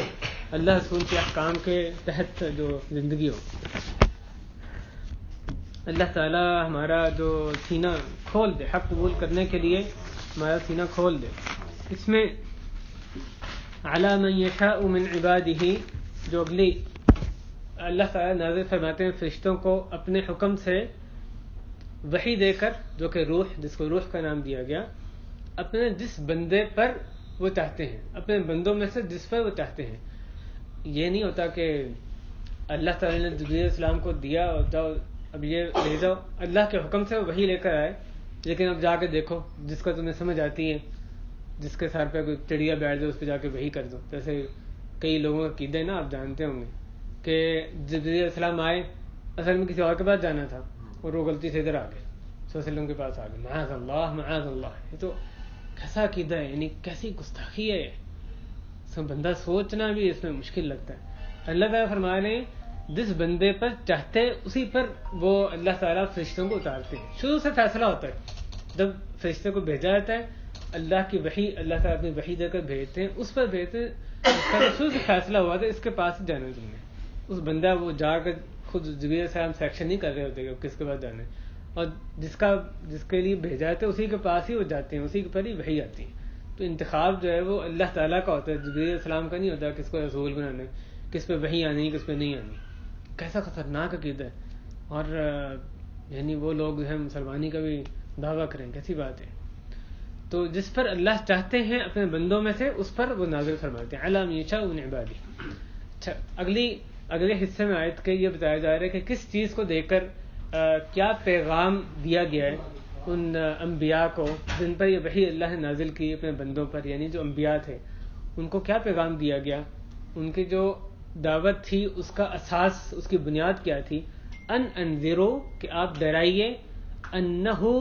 اللہ رسول کے احکام کے تحت جو زندگی ہو. اللہ تعالیٰ ہمارا جو سینہ کھول دے حق قبول کرنے کے لیے, ہمارا سینہ کھول دے. اس میں علی من یشاء من عبادہ, جو اگلی اللہ تعالیٰ نازل فرماتے ہیں فرشتوں کو اپنے حکم سے وحی دے کر, جو کہ روح, جس کو روح کا نام دیا گیا, اپنے جس بندے پر وہ چاہتے ہیں, اپنے بندوں میں سے جس پر وہ چاہتے ہیں. یہ نہیں ہوتا کہ اللہ تعالیٰ نے جبرائیل علیہ السلام کو دیا اور جاؤ اب یہ لے جاؤ, اللہ کے حکم سے وہ وحی لے کر آئے, لیکن اب جا کے دیکھو جس کا تمہیں سمجھ آتی ہے, جس کے سر پہ کوئی چڑیا بیٹھ جائے اس پہ جا کے وحی کر دو. جیسے کئی لوگوں کا عقیدہ ہے نا, آپ جانتے ہوں گے کہ جبرائیل علیہ السلام آئے, اصل میں کسی اور کے پاس جانا تھا اور وہ غلطی سے ادھر آ گئے, صلی اللہ علیہ وسلم کے پاس آ گئے. معاذ اللہ, معاذ اللہ. یہ تو کیسا عقیدہ ہے, یعنی کیسی گستاخی ہے. بندہ سوچنا بھی اس میں مشکل لگتا ہے. اللہ تعالیٰ فرما رہے ہیں جس بندے پر چاہتے اسی پر وہ اللہ تعالیٰ فرشتوں کو اتارتے ہیں. شروع سے فیصلہ ہوتا ہے, جب فرشتے کو بھیجا جاتا ہے اللہ کی وحی, اللہ تعالیٰ اپنی وحی دے کر بھیجتے ہیں, اس پر بھیجتے ہیں. اس کا شروع سے فیصلہ ہوا تھا اس کے پاس جانا ہے تم نے. اس بندہ وہ جا کر خود جبرائیل علیہ السلام سیکشن نہیں کر رہے ہوتے کہ کس کے پاس جانا ہے, اور جس کے لیے بھیجا جاتا ہے اسی کے پاس ہی وہ جاتے ہیں, اسی کے پر ہی وحی آتی ہے. تو انتخاب جو ہے وہ اللہ تعالیٰ کا ہوتا ہے, جبرائیل علیہ السلام کا نہیں ہوتا کس کو رسول بنانا ہے, کس پہ وحی آنی کس پہ نہیں آنی. کیسا خطرناک عقیدہ ہے. اور یعنی وہ لوگ ہیں مسلمانی کا بھی دعویٰ کریں, کیسی بات ہے. تو جس پر اللہ چاہتے ہیں اپنے بندوں میں سے اس پر وہ نازل فرماتے ہیں. علی من یشاء من عبادہ. اچھا, اگلے حصے میں آیت کے یہ بتایا جا رہا ہے کہ کس چیز کو دیکھ کر کیا پیغام دیا گیا ہے ان انبیاء کو جن پر یہ وحی اللہ نے نازل کی اپنے بندوں پر, یعنی جو انبیاء تھے ان کو کیا پیغام دیا گیا. ان کی جو دعوت تھی اس کا اساس, اس کی بنیاد کیا تھی. ان انذرو, کہ آپ ڈرائیے, انہو,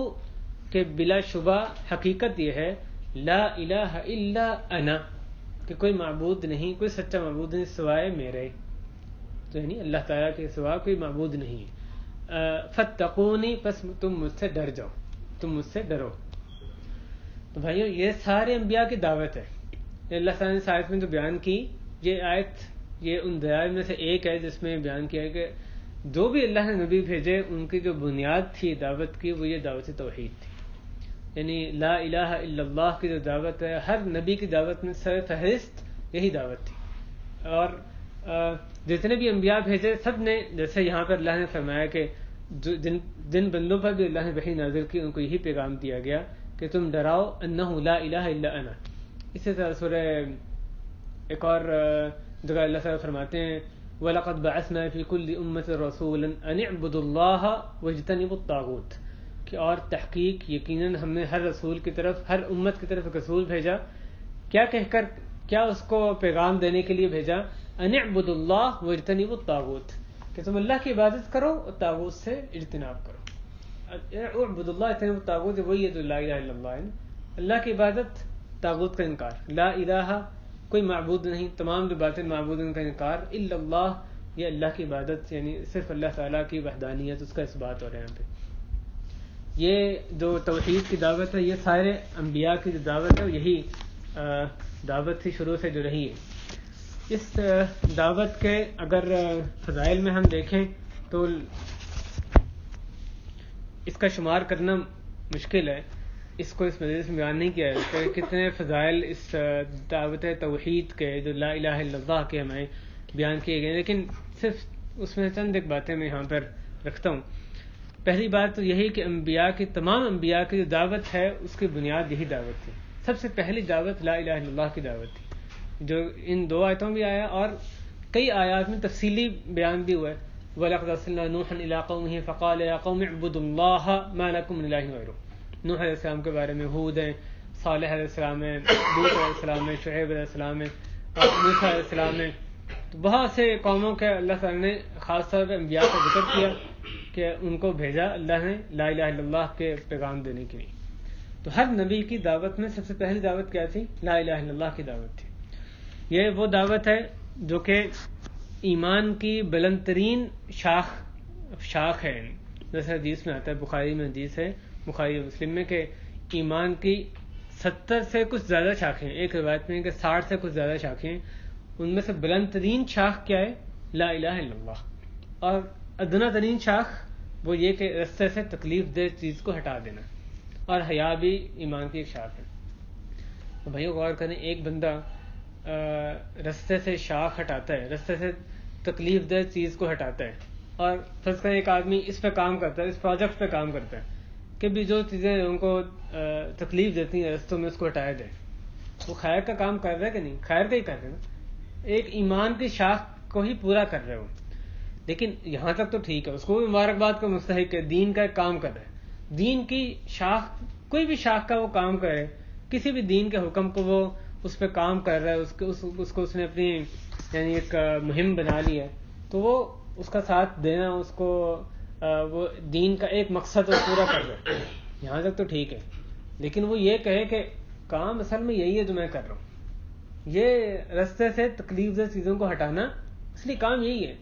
کہ بلا شبہ حقیقت یہ ہے, لا الہ الا انا, کہ کوئی معبود نہیں, کوئی سچا معبود نہیں سوائے میرے. تو یعنی اللہ تعالیٰ کے سوا کوئی معبود نہیں ہے. فاتقونی, پس تم مجھ سے ڈر جاؤ, تم مجھ سے ڈرو. تو بھائیو یہ سارے انبیاء کی دعوت ہے. اللہ تعالیٰ نے اس آیت میں جو بیان کی, یہ آیت یہ ان دلائل میں سے ایک ہے جس میں بیان کیا ہے کہ جو بھی اللہ نے نبی بھیجے ان کی جو بنیاد تھی دعوت کی وہ یہ دعوت توحید تھی. یعنی لا الہ الا اللہ کی جو دعوت ہے, ہر نبی کی دعوت میں سر فہرست یہی دعوت تھی. اور جتنے بھی انبیاء بھیجے سب نے, جیسے یہاں پر اللہ نے فرمایا کہ جن بندوں پر بھی اللہ نے وحی نازل کی ان کو یہی پیغام دیا گیا کہ تم ڈراؤ انہ لا الہ الا انا. اسی طرح سورہ ایک اور جگہ اللہ تعالیٰ فرماتے ہیں وَلَقَدْ بَعَثْنَا فِي كُلِّ أُمَّةٍ رَسُولًا أَنِ اعْبُدُوا اللَّهَ وَاجْتَنِبُوا الطَّاغُوتَ, کہ اور تحقیق یقیناً ہم نے ہر رسول کی طرف, ہر امت کی طرف ایک رسول بھیجا, کیا کہہ کر, کیا اس کو پیغام دینے کے لیے بھیجا, ان اعبدوا اللہ واجتنبوا الطاغوت, کہ تم اللہ کی عبادت کرو اور طاغوت سے اجتناب کرو. اعبدوا اللہ واجتنبوا الطاغوت, وہی ہے جو لا الہ الا اللہ ہے, اللہ کی عبادت, طاغوت کا انکار. لا الہ, کوئی معبود نہیں, تمام جو باطل معبودوں کا انکار, الا اللہ, یہ اللہ کی عبادت یعنی صرف اللہ تعالیٰ کی وحدانیت, اس کا اثبات ہو رہا ہے یہاں پہ. یہ جو توحید کی دعوت ہے یہ سارے انبیاء کی جو دعوت ہے یہی دعوت تھی شروع سے جو رہی ہے. اس دعوت کے اگر فضائل میں ہم دیکھیں تو اس کا شمار کرنا مشکل ہے, اس کو اس مجلس میں بیان نہیں کیا ہے کہ کتنے فضائل اس دعوت توحید کے جو لا الہ الا اللہ کے ہمیں بیان کیے گئے، لیکن صرف اس میں چند ایک باتیں میں یہاں پر رکھتا ہوں. پہلی بات تو یہی کہ انبیاء کی، تمام انبیاء کی جو دعوت ہے اس کی بنیاد یہی دعوت تھی. سب سے پہلی دعوت لا الہ الا اللہ کی دعوت تھی، جو ان 2 آیتوں میں آیا اور کئی آیات میں تفصیلی بیان بھی ہوا ہے. وَلَقَدْ أَرْسَلْنَا نُوحًا إِلَىٰ قَوْمِهِ فَقَالَ يَا قَوْمِ اعْبُدُوا اللَّهَ مَا لَكُم مِّنْ إِلَٰهٍ غَيْرُهُ. نوح علیہ السلام کے بارے میں ہود ہیں، صالح علیہ السلام ہیں، لوط علیہ السلام ہیں، شعیب علیہ السلام ہیں، اور موسیٰ علیہ السلام ہیں. تو بہت سے قوموں کے اللہ تعالیٰ نے خاص طور پہ انبیاء کا ذکر کیا کہ ان کو بھیجا اللہ نے لا الہ الا اللہ کے پیغام دینے کے لیے. تو ہر نبی کی دعوت میں سب سے پہلی دعوت کیا تھی؟ لا الہ الا اللہ کی دعوت تھی. یہ وہ دعوت ہے جو کہ ایمان کی بلند ترین شاخ ہے. جیسے حدیث میں آتا ہے، بخاری میں حدیث ہے، بخاری مسلم میں، کہ ایمان کی 70 سے کچھ زیادہ شاخیں، ایک روایت میں کہ 60 سے کچھ زیادہ شاخیں، ان میں سے بلند ترین شاخ کیا ہے؟ لا الہ الا اللہ. اور ادنا ترین شاخ وہ یہ کہ رستے سے تکلیف دہ چیز کو ہٹا دینا، اور حیا بھی ایمان کی ایک شاخ ہے. تو بھائیو غور کریں، ایک بندہ رستے سے شاخ ہٹاتا ہے، رستے سے تکلیف دہ چیز کو ہٹاتا ہے، اور فرض کریں ایک آدمی اس پہ کام کرتا ہے، اس پروجیکٹ پہ کام کرتا ہے کہ بھی جو چیزیں ان کو تکلیف دیتی ہیں رستوں میں اس کو ہٹایا جائے. وہ خیر کا کام کر رہا ہے کہ نہیں؟ خیر کا ہی کر رہے نا، ایک ایمان کی شاخ کو ہی پورا کر رہے ہو. لیکن یہاں تک تو ٹھیک ہے، اس کو بھی مبارکباد کا مستحق ہے، دین کا ایک کام کر رہا ہے. دین کی شاخ، کوئی بھی شاخ کا وہ کام کرے، کسی بھی دین کے حکم کو وہ اس پہ کام کر رہا ہے، اس کو اس نے اپنی یعنی ایک مہم بنا لی ہے، تو وہ اس کا ساتھ دینا، اس کو وہ دین کا ایک مقصد وہ پورا کر رہا ہے. یہاں تک تو ٹھیک ہے. لیکن وہ یہ کہے کہ کام اصل میں یہی ہے جو میں کر رہا ہوں، یہ رستے سے تکلیف دہ چیزوں کو ہٹانا، اس لیے کام یہی ہے.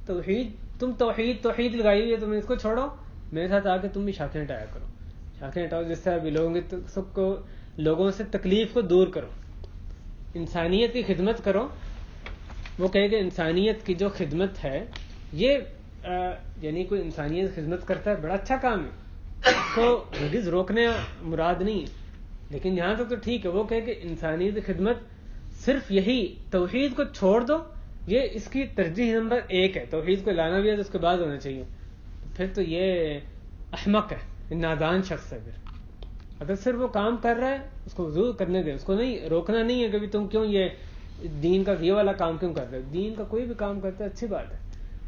توحید، تم توحید لگائی ہوئی ہے، تم اس کو چھوڑو، میرے ساتھ آ کے تم بھی شاخیں ہٹایا کرو. شاخیں ہٹاؤ، جس طرح بھی سب کو لوگوں سے تکلیف کو دور کرو، انسانیت کی خدمت کرو. وہ کہے کہ انسانیت کی جو خدمت ہے یہ یعنی کوئی انسانیت خدمت کرتا ہے، بڑا اچھا کام ہے، اس کو ہرگز روکنے مراد نہیں ہے. لیکن یہاں تک تو ٹھیک ہے، وہ کہے کہ انسانیت کی خدمت صرف یہی توحید کو چھوڑ دو، یہ اس کی ترجیح نمبر 1 ہے. توحید کو لانا بھی ہے تو اس کے بعد ہونا چاہیے. پھر تو یہ احمق ہے، نادان شخص ہے. پھر اگر صرف وہ کام کر رہا ہے اس کو ضرور کرنے دیں، اس کو نہیں روکنا نہیں ہے کہ تم کیوں یہ دین کا یہ والا کام کیوں کر رہے ہو. دین کا کوئی بھی کام کرتا ہے اچھی بات ہے،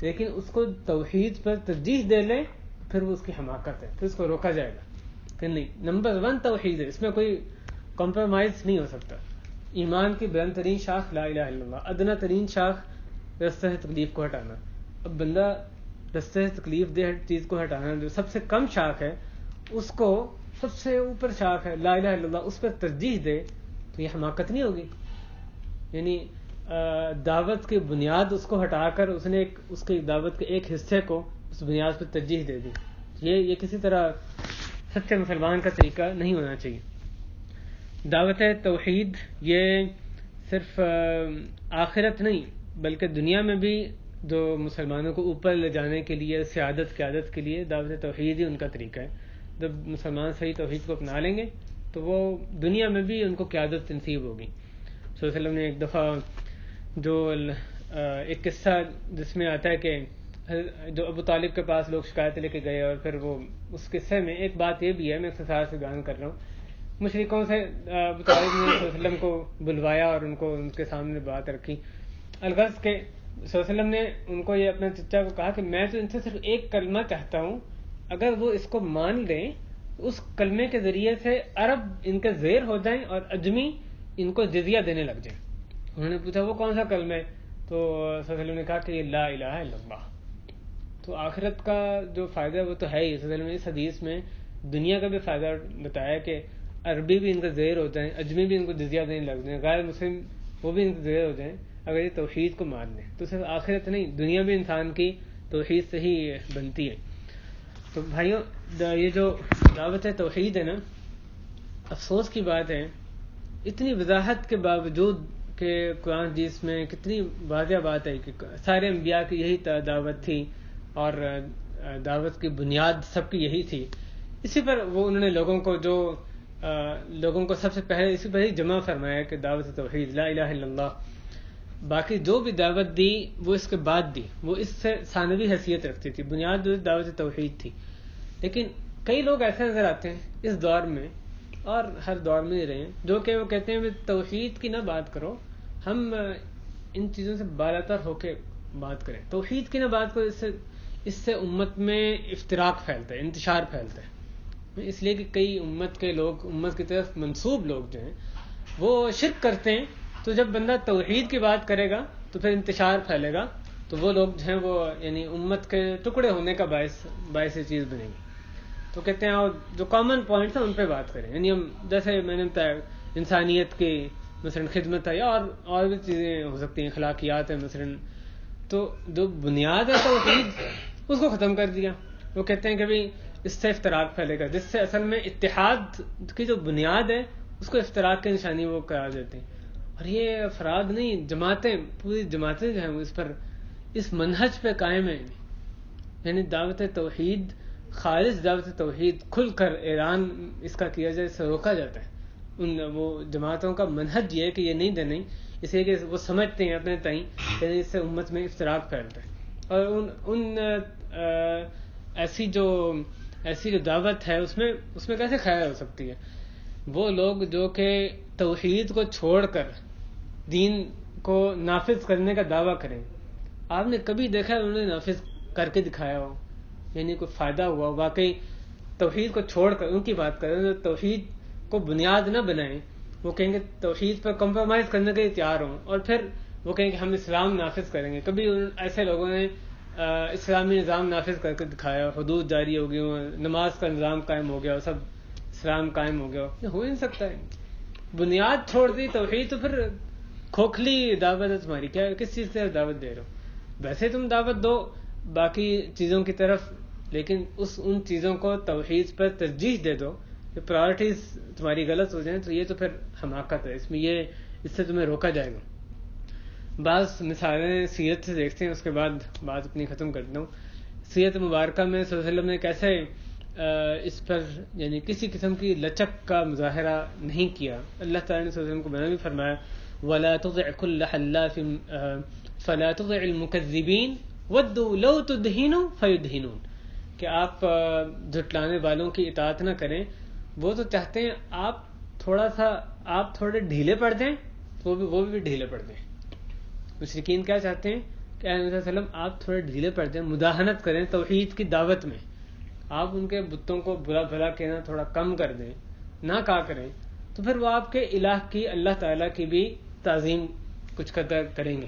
لیکن اس کو توحید پر ترجیح دے لیں پھر وہ اس کی حماقت ہے، پھر اس کو روکا جائے گا کہ نہیں. نمبر 1 توحید ہے، اس میں کوئی کمپرومائز نہیں ہو سکتا. ایمان کی بلند ترین شاخ لا الہ الا اللہ، ادنا ترین شاخ رستے سے تکلیف کو ہٹانا. اب بندہ رستے سے تکلیف دہ چیز کو ہٹانا جو سب سے کم شاخ ہے، اس کو سب سے اوپر شاخ ہے لا الہ الا اللہ، اس پر ترجیح دے تو یہ حماقت نہیں ہوگی؟ یعنی دعوت کی بنیاد اس کو ہٹا کر اس نے اس کی دعوت کے ایک حصے کو اس بنیاد پر ترجیح دے دی. یہ کسی طرح سچے مسلمان کا طریقہ نہیں ہونا چاہیے. دعوت توحید یہ صرف آخرت نہیں بلکہ دنیا میں بھی جو مسلمانوں کو اوپر لے جانے کے لیے، سعادت قیادت کے لیے دعوت توحید ہی ان کا طریقہ ہے. جب مسلمان صحیح توحید کو اپنا لیں گے تو وہ دنیا میں بھی ان کو قیادت نصیب ہوگی. صلی اللہ علیہ وسلم نے ایک دفعہ جو ایک قصہ جس میں آتا ہے کہ جو ابو طالب کے پاس لوگ شکایت لے کے گئے، اور پھر وہ اس قصے میں ایک بات یہ بھی ہے، میں اختصار سے بیان کر رہا ہوں. مشرکوں سے ابو طالب نے صلی اللہ علیہ وسلم کو بلوایا اور ان کے سامنے بات رکھی. الغرض کہ صلی اللہ علیہ وسلم نے ان کو یہ اپنے چچا کو کہا کہ میں تو ان سے صرف ایک کلمہ چاہتا ہوں، اگر وہ اس کو مان لیں اس کلمے کے ذریعے سے عرب ان کے زیر ہو جائیں اور اجمی ان کو جزیہ دینے لگ جائیں. انہوں نے پوچھا وہ کون سا کلمہ ہے؟ تو صلی اللہ علیہ وسلم نے کہا کہ یہ لا الہ الا اللہ. تو آخرت کا جو فائدہ وہ تو ہے ہی. صلی اللہ علیہ وسلم نے اس حدیث میں دنیا کا بھی فائدہ بتایا کہ عربی بھی ان کا زیر ہو جائیں، اجمی بھی ان کو جزیہ دینے لگ جائیں، غیر مسلم وہ بھی ان کے زیر ہو جائیں اگر یہ توحید کو مان لیں. تو صرف آخرت نہیں، دنیا بھی انسان کی توحید سے ہی بنتی ہے. تو بھائیوں، یہ جو دعوت توحید ہے نا، افسوس کی بات ہے اتنی وضاحت کے باوجود کہ قرآن حدیث میں کتنی واضح بات ہے کہ سارے انبیاء کی یہی دعوت تھی اور دعوت کی بنیاد سب کی یہی تھی. اسی پر وہ انہوں نے لوگوں کو جو لوگوں کو سب سے پہلے اسی پر ہی جمع فرمایا کہ دعوت توحید لا الہ الا اللہ. باقی جو بھی دعوت دی وہ اس کے بعد دی, وہ اس سے ثانوی حیثیت رکھتی تھی, بنیاد دعوت توحید تھی. لیکن کئی لوگ ایسے نظر آتے ہیں اس دور میں اور ہر دور میں ہی رہے ہیں جو کہ وہ کہتے ہیں توحید کی نہ بات کرو, ہم ان چیزوں سے بالاتر ہو کے بات کریں, توحید کی نہ بات کرو, اس سے امت میں افتراق پھیلتا ہے, انتشار پھیلتا ہے. اس لیے کہ کئی امت کے لوگ, امت کی طرف منسوب لوگ جو ہیں وہ شرک کرتے ہیں, تو جب بندہ توحید کی بات کرے گا تو پھر انتشار پھیلے گا, تو وہ لوگ جو ہیں وہ یعنی امت کے ٹکڑے ہونے کا باعث چیز بنے گی. تو کہتے ہیں اور جو کامن پوائنٹس ہیں ان پہ بات کریں, یعنی ہم جیسے میں نے بتایا انسانیت کی مثلا خدمت ہے, یا اور بھی چیزیں ہو سکتی ہیں, اخلاقیات ہے مثلا, تو جو بنیاد ہے توحید اس کو ختم کر دیا. وہ کہتے ہیں کہ بھئی اس سے افتراق پھیلے گا, جس سے اصل میں اتحاد کی جو بنیاد ہے اس کو افتراق کی نشانی وہ قرار دیتے ہیں. اور یہ افراد نہیں, جماعتیں, پوری جماعتیں جو ہیں وہ اس منہج پہ قائم ہیں. یعنی دعوت توحید, خالص دعوت توحید کھل کر اعلان اس کا کیا جائے, اس سے روکا جاتا ہے. وہ جماعتوں کا منہج یہ ہے کہ یہ نہیں دینے, اس لیے کہ وہ سمجھتے ہیں اپنے تئیں کہ اس سے امت میں افتراق پھیلتا ہے. اور ایسی جو دعوت ہے اس میں کیسے خیر ہو سکتی ہے؟ وہ لوگ جو کہ توحید کو چھوڑ کر دین کو نافذ کرنے کا دعویٰ کریں, آپ نے کبھی دیکھا انہوں نے نافذ کر کے دکھایا ہو, یعنی کوئی فائدہ ہوا واقعی؟ توحید کو چھوڑ کر ان کی بات کریں, جو توحید کو بنیاد نہ بنائیں, وہ کہیں گے توحید پر کمپرومائز کرنے کے لیے تیار ہوں, اور پھر وہ کہیں گے ہم اسلام نافذ کریں گے. کبھی ایسے لوگوں نے اسلامی نظام نافذ کر کے دکھایا, حدود جاری ہو گئی, نماز کا نظام قائم ہو گیا, سب اسلام قائم ہو گیا؟ یہ ہو نہیں سکتا ہے. بنیاد چھوڑ دی توحید, تو پھر کھوکھلی دعوت ہے تمہاری. کس چیز سے دعوت دے رہے ہو؟ ویسے تم دعوت دو باقی چیزوں کی طرف, لیکن ان چیزوں کو توحید پر ترجیح دے دو. پرائرٹیز تمہاری غلط ہو جائیں تو یہ تو پھر حماقت ہے, اس سے تمہیں روکا جائے گا. بعض مثالیں سیرت سے دیکھتے ہیں, اس کے بعد بات اپنی ختم کرتا ہوں. سیرت مبارکہ میں صلی اللہ علیہ وسلم نے کیسے اس پر یعنی کسی قسم کی لچک کا مظاہرہ نہیں کیا. اللہ تعالیٰ نے صلی اللہ علیہ وسلم کو منع بھی فرمایا, وَلَا تُطِعْ كُلَّ حَلَّافٍ فَلَا تُطِعِ الْمُكَذِّبِينَ وَدُّوا لَوْ تُدْهِنُوا فَيُدْهِنُونَ, کہ آپ جھٹلانے والوں کی اطاعت نہ کریں. وہ تو چاہتے ہیں آپ تھوڑے ڈھیلے پڑ جائیں, وہ بھی ڈھیلے پڑ جائیں. مشرکین کیا چاہتے ہیں کہ اے نبی صلی اللہ علیہ وسلم آپ تھوڑے ڈھیلے پڑ جائیں, مداہنت کریں توحید کی دعوت میں, آپ ان کے بتوں کو برا بھلا کہنا تھوڑا کم کر دیں, نہ کہا کریں, تو پھر وہ آپ کے الہ کی, اللہ تعالیٰ کی بھی تعظیم کچھ قدر کریں گے.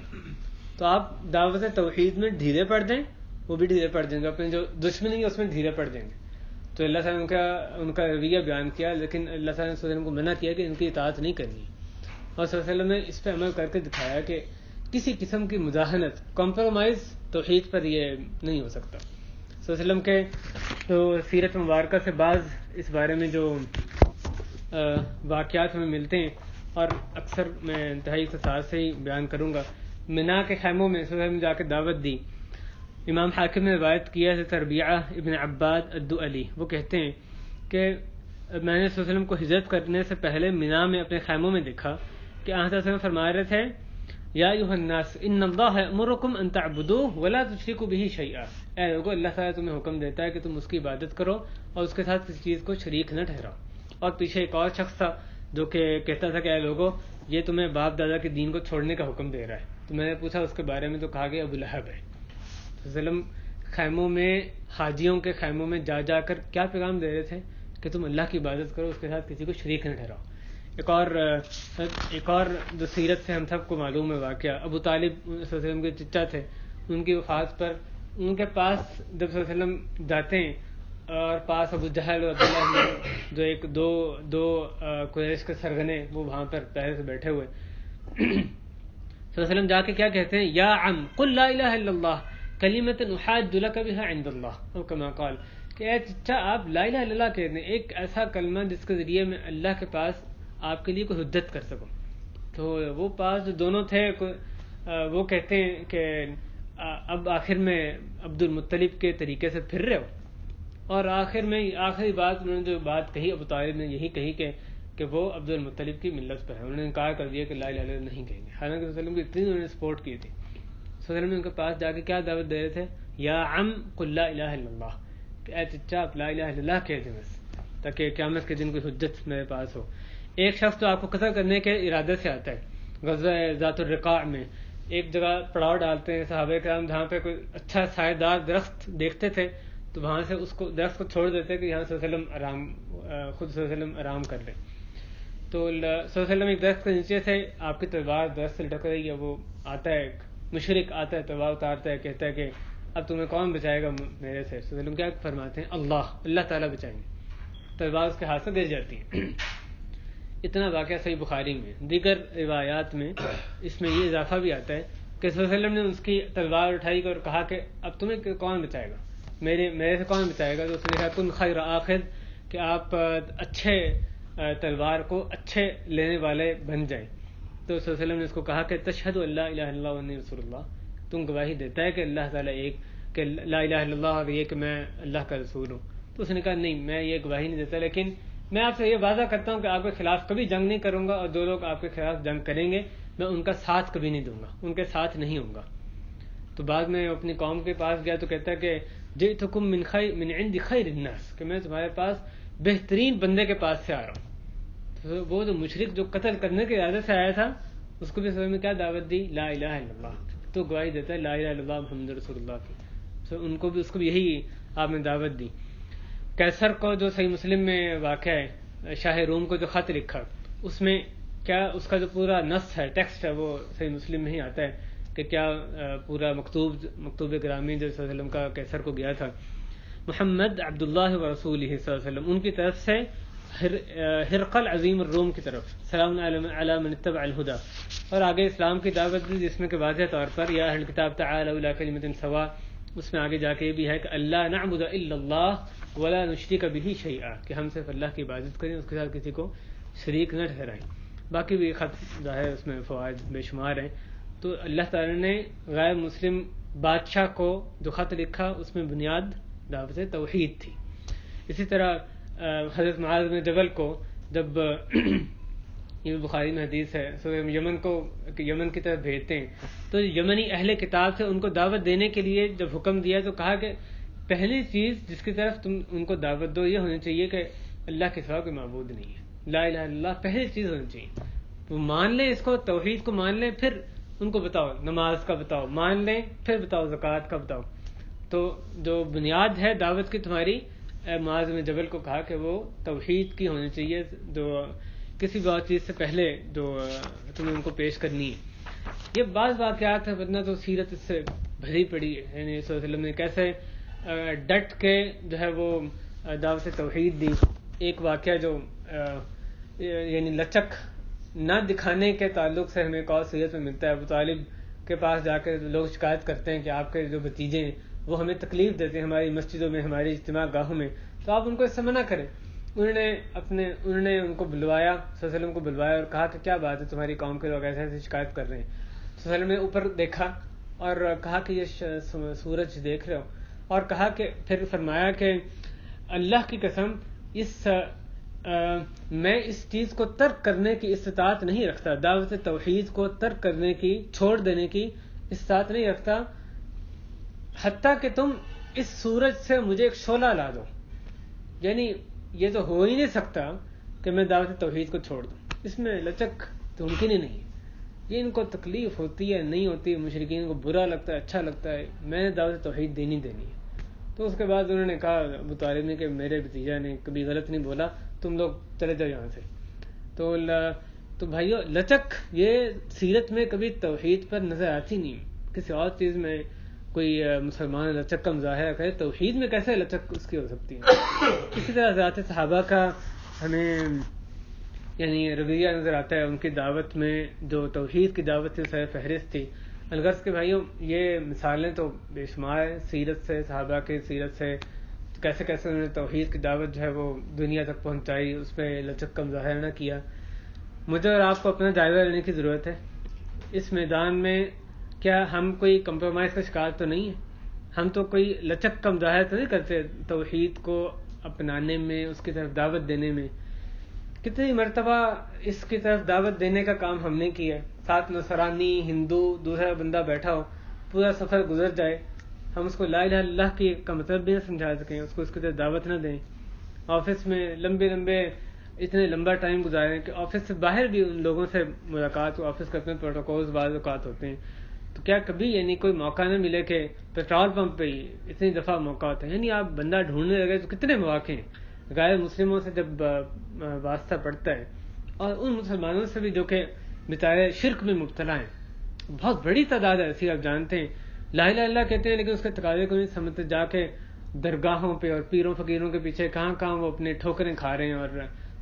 تو آپ دعوت توحید میں ڈھیلے پڑ جائیں, وہ بھی ڈھیلے پڑ جائیں گے, اپنے جو دشمنی ہے اس میں ڈھیلے پڑ جائیں گے. تو اللہ تعالیٰ نے ان کا رویہ بیان کیا, لیکن اللہ تعالیٰ نے صلی اللہ علیہ وسلم کو منع کیا کہ ان کی اطاعت نہیں کرنی. اور صلی اللہ علیہ وسلم نے اس پہ عمل کر کے دکھایا کہ کسی قسم کی مداہنت, کمپرومائز توحید پر یہ نہیں ہو سکتا. صلی اللہ علیہ وسلم کے تو سیرت مبارکہ سے بعض اس بارے میں جو واقعات ہمیں ملتے ہیں, اور اکثر میں انتہائی اختصار سے ہی بیان کروں گا. منا کے خیموں میں صلی اللہ علیہ وسلم جا کے دعوت دی. امام حاکم نے روایت کیا ہے تربیعہ ابن عباد الدؤلی, وہ کہتے ہیں کہ میں نے صلی اللہ علیہ وسلم کو ہجرت کرنے سے پہلے منا میں اپنے خیموں میں دیکھا کہ آن صلی اللہ علیہ وسلم فرما رہے تھے, یا ایھا الناس ان اللہ یأمرکم ان تعبدوہ ولا تشرکوا بہ شیئا, اے لوگو اللہ تعالیٰ تمہیں حکم دیتا ہے کہ تم اس کی عبادت کرو اور اس کے ساتھ کسی چیز کو شریک نہ ٹھہراؤ. اور پیچھے ایک اور شخص تھا جو کہ کہتا تھا کہ اے لوگو یہ تمہیں باپ دادا کے دین کو چھوڑنے کا حکم دے رہا ہے. تو میں نے پوچھا اس کے بارے میں, تو کہا کہ ابو لہب ہے. وسلم خیموں میں, حاجیوں کے خیموں میں جا کر کیا پیغام دے رہے تھے کہ تم اللہ کی عبادت کرو, اس کے ساتھ کسی کو شریک نہ ٹھہراؤ. ایک اور جو سیرت سے ہم سب کو معلوم ہے واقعہ, ابو طالب صلی اللہ علیہ وسلم کے چچا تھے, ان کی وفات پر ان کے پاس جب صلی اللہ علیہ وسلم جاتے ہیں, اور پاس ابو جہل اور عبداللہ جو ایک دو قریش کے سرگنے وہ وہاں پر پہلے سے بیٹھے ہوئے, صلی اللہ علیہ وسلم جا کے کیا کہتے ہیں, یا عم قل لا الہ الا اللہ کلمۃ احاج لک بها عند اللہ, او کما قال, کہ اے چچا آپ لا الہ الا اللہ کہتے ہیں, ایک ایسا کلمہ جس کے ذریعے میں اللہ کے پاس آپ کے لیے کوئی حجت کر سکوں. تو وہ پاس جو دونوں تھے وہ کہتے ہیں کہ اب آخر میں عبد المطلب کے طریقے سے پھر رہے ہو. اور آخر میں آخری بات انہوں نے جو بات کہی ابو طالب نے یہی کہی کہ وہ عبد المطلب کی ملت پر ہے. انہوں نے انکار کر دیا کہ لا الہ الا اللہ نہیں کہیں گے, حالانکہ رسول اللہ کی اتنی انہوں نے سپورٹ کی تھی. رسول اللہ نے ان کے پاس جا کے کیا دعوت دے رہے تھے, یا عم قل لا الہ الا اللہ, کہ اے چچا آپ لا الہ الا اللہ کہہ دیں بس, تاکہ قیامت کے دن کوئی حجت میرے پاس ہو. ایک شخص تو آپ کو قتل کرنے کے ارادے سے آتا ہے. غزوہ ذات الرقاع میں ایک جگہ پڑاؤ ڈالتے ہیں صحابہ کرام, جہاں پہ کوئی اچھا سایہ دار درخت دیکھتے تھے تو وہاں سے اس کو درخت کو چھوڑ دیتے کہ یہاں صلی اللہ علیہ وسلم خود صلی اللہ علیہ وسلم آرام کر لیں. تو صلی اللہ علیہ وسلم ایک درخت کے نیچے سے آپ کی تلوار درخت سے لٹک رہی ہے, وہ آتا ہے ایک مشرک آتا ہے, تلوار اتارتا ہے, کہتا ہے کہ اب تمہیں کون بچائے گا میرے سے. صلی اللہ علیہ وسلم کیا فرماتے ہیں, اللہ تعالیٰ بچائیں گے. تلوار اس کے ہاتھ سے گر جاتی ہے. اتنا واقعہ صحیح بخاری میں. دیگر روایات میں اس میں یہ اضافہ بھی آتا ہے کہ صلی اللہ علیہ وسلم نے اس کی تلوار اٹھائی اور کہا کہ اب تمہیں کون بچائے گا, میرے سے کون بچائے گا. تو اس نے کہا کن خیر آخر, کہ آپ اچھے تلوار کو اچھے لینے والے بن جائیں. تو صلی اللہ علیہ وسلم نے اس کو کہا کہ تشہد اللہ الہ الا اللہ وانی رسول اللہ, تم گواہی دیتا ہے کہ اللہ تعالیٰ ایک, کہ لا الہ الا اللہ اور یہ کہ میں اللہ کا رسول ہوں. تو اس نے کہا نہیں, میں یہ گواہی نہیں دیتا, لیکن میں آپ سے یہ وعدہ کرتا ہوں کہ آپ کے خلاف کبھی جنگ نہیں کروں گا, اور جو لوگ آپ کے خلاف جنگ کریں گے میں ان کا ساتھ کبھی نہیں دوں گا, ان کے ساتھ نہیں ہوں گا. تو بعد میں اپنی قوم کے پاس گیا تو کہتا ہے کہ جئتکم من عند خیر الناس, کہ میں تمہارے پاس بہترین بندے کے پاس سے آ رہا ہوں. تو وہ جو مشرک جو قتل کرنے کے ارادے سے آیا تھا اس کو بھی سمجھ میں کیا دعوت دی, لا الہ الا اللہ. تو گواہی دیتا ہے لا الہ الا اللہ محمد رسول اللہ کی. تو ان کو بھی اس کو بھی یہی آپ نے دعوت دی. کیسر کو جو صحیح مسلم میں واقع ہے, شاہ روم کو جو خط لکھا, اس میں کیا اس کا جو پورا نص ہے, ٹیکسٹ ہے, وہ صحیح مسلم میں ہی آتا ہے کہ کیا پورا مکتوب گرامی جو صلی اللہ علیہ وسلم کا کیسر کو گیا تھا, محمد عبداللہ و رسولہ صلی اللہ علیہ وسلم, ان کی طرف سے ہرقل عظیم الروم کی طرف, سلام علی من اتبع الہدی, اور آگے اسلام کی دعوت دی, جس میں کہ واضح طور پر یا اہل کتاب تعالوا الی کلمۃ سواء, اس میں آگے جا کے یہ بھی ہے کہ اللہ نعبد الا اللہ ولا نشرک بہ شیئا, کہ ہم صرف اللہ کی عبادت کریں, اس کے ساتھ کسی کو شریک نہ ٹھہرائیں. باقی بھی خط ظاہر اس میں فوائد بے شمار ہیں. تو اللہ تعالیٰ نے غیر مسلم بادشاہ کو جو خط لکھا اس میں بنیاد دعوت توحید تھی. اسی طرح حضرت معاذ بن جبل کو جب یہ بخاری میں حدیث ہے, سو یمن کی طرف بھیجتے ہیں تو یمنی اہل کتاب سے ان کو دعوت دینے کے لیے جب حکم دیا تو کہا کہ پہلی چیز جس کی طرف تم ان کو دعوت دو یہ ہونی چاہیے کہ اللہ کے سوا کوئی معبود نہیں ہے, لا الہ الا اللہ پہلی چیز ہونی چاہیے. وہ مان لیں اس کو, توحید کو مان لیں, پھر ان کو بتاؤ نماز کا بتاؤ, مان لیں پھر بتاؤ زکوٰۃ کا بتاؤ. تو جو بنیاد ہے دعوت کی تمہاری, معاذ بن جبل کو کہا کہ وہ توحید کی ہونی چاہیے, جو کسی بھی اور چیز سے پہلے جو تمہیں ان کو پیش کرنی ہے. یہ بعض واقعات ہیں, ورنہ تو سیرت اس سے بھری پڑی ہے. یعنی صلی اللہ علیہ وسلم نے کیسے ڈٹ کے جو ہے وہ دعوت توحید دی. ایک واقعہ جو یعنی لچک نہ دکھانے کے تعلق سے ہمیں ایک اور سیرت میں ملتا ہے. ابو طالب کے پاس جا کے لوگ شکایت کرتے ہیں کہ آپ کے جو بھتیجے ہیں وہ ہمیں تکلیف دیتے ہیں ہماری مسجدوں میں, ہماری اجتماع گاہوں میں, تو آپ ان کو اس سے منع کریں. انہوں نے ان کو بلوایا, صلی اللہ علیہ وسلم کو بلوایا اور کہا کہ کیا بات ہے, تمہاری قوم کے لوگ ایسے ایسے شکایت کر رہے ہیں. صلی اللہ علیہ وسلم نے اوپر دیکھا اور کہا کہ یہ سورج دیکھ رہے ہو, اور کہا کہ پھر فرمایا کہ اللہ کی قسم میں اس چیز کو ترک کرنے کی استطاعت نہیں رکھتا, دعوت توحید کو ترک کرنے کی, چھوڑ دینے کی استطاعت نہیں رکھتا, حتیٰ کہ تم اس سورج سے مجھے ایک شعلہ لا دو. یعنی یہ تو ہو ہی نہیں سکتا کہ میں دعوت توحید کو چھوڑ دوں, اس میں لچک تو ممکن ہی نہیں. یہ ان کو تکلیف ہوتی ہے نہیں ہوتی, مشرکین کو برا لگتا ہے اچھا لگتا ہے, میں نے دعوت توحید دینی ہے. تو اس کے بعد انہوں نے کہا ابو طالب نے کہ میرے بھتیجا نے کبھی غلط نہیں بولا, تم لوگ چلے جاؤ یہاں سے. تو بھائیو لچک یہ سیرت میں کبھی توحید پر نظر آتی نہیں. کسی اور چیز میں کوئی مسلمان لچک کا مظاہرہ کرے, توحید میں کیسے لچک اس کی ہو سکتی ہے. اسی طرح ذات صحابہ کا ہمیں یعنی رویہ نظر آتا ہے. ان کی دعوت میں جو توحید کی دعوت سے سر فہرست تھی. الغرض کے بھائیوں یہ مثالیں تو بے شمار ہیں سیرت سے, صحابہ کی سیرت سے, کیسے کیسے انہوں نے توحید کی دعوت جو ہے وہ دنیا تک پہنچائی, اس پہ لچک کا مظاہرہ نہ کیا. مجھے اور آپ کو اپنا جائزہ لینے کی ضرورت ہے. اس میدان میں کیا ہم کوئی کمپرومائز کا شکار تو نہیں ہے؟ ہم تو کوئی لچک کا مظاہرہ تو نہیں کرتے توحید کو اپنانے میں، اس کی طرف دعوت دینے میں. کتنی مرتبہ اس کی طرف دعوت دینے کا کام ہم نے کیا. ساتھ نصرانی، ہندو، دوسرا بندہ بیٹھا ہو، پورا سفر گزر جائے، ہم اس کو لا الہ الا اللہ کا مطلب بھی نہ سمجھا سکیں، اس کو اس کی طرف دعوت نہ دیں. آفس میں اتنے لمبا ٹائم گزاریں کہ آفس سے باہر بھی ان لوگوں سے ملاقات ہو. آفس کے اپنے پروٹوکولز بعض اوقات ہوتے ہیں، تو کیا کبھی یعنی کوئی موقع نہ ملے کہ پیٹرول پمپ پہ ہی اتنی دفعہ موقع ہوتا ہے. یعنی آپ بندہ ڈھونڈنے لگے تو کتنے مواقع ہیں. غیر مسلموں سے جب واسطہ پڑتا ہے، اور ان مسلمانوں سے بھی جو کہ بیچارے شرک میں مبتلا ہیں، بہت بڑی تعداد ایسی آپ جانتے ہیں لا الہ الا اللہ کہتے ہیں لیکن اس کے تقاضے کو نہیں سمجھتے، جا کے درگاہوں پہ اور پیروں فقیروں کے پیچھے کہاں وہ اپنے ٹھوکریں کھا رہے ہیں اور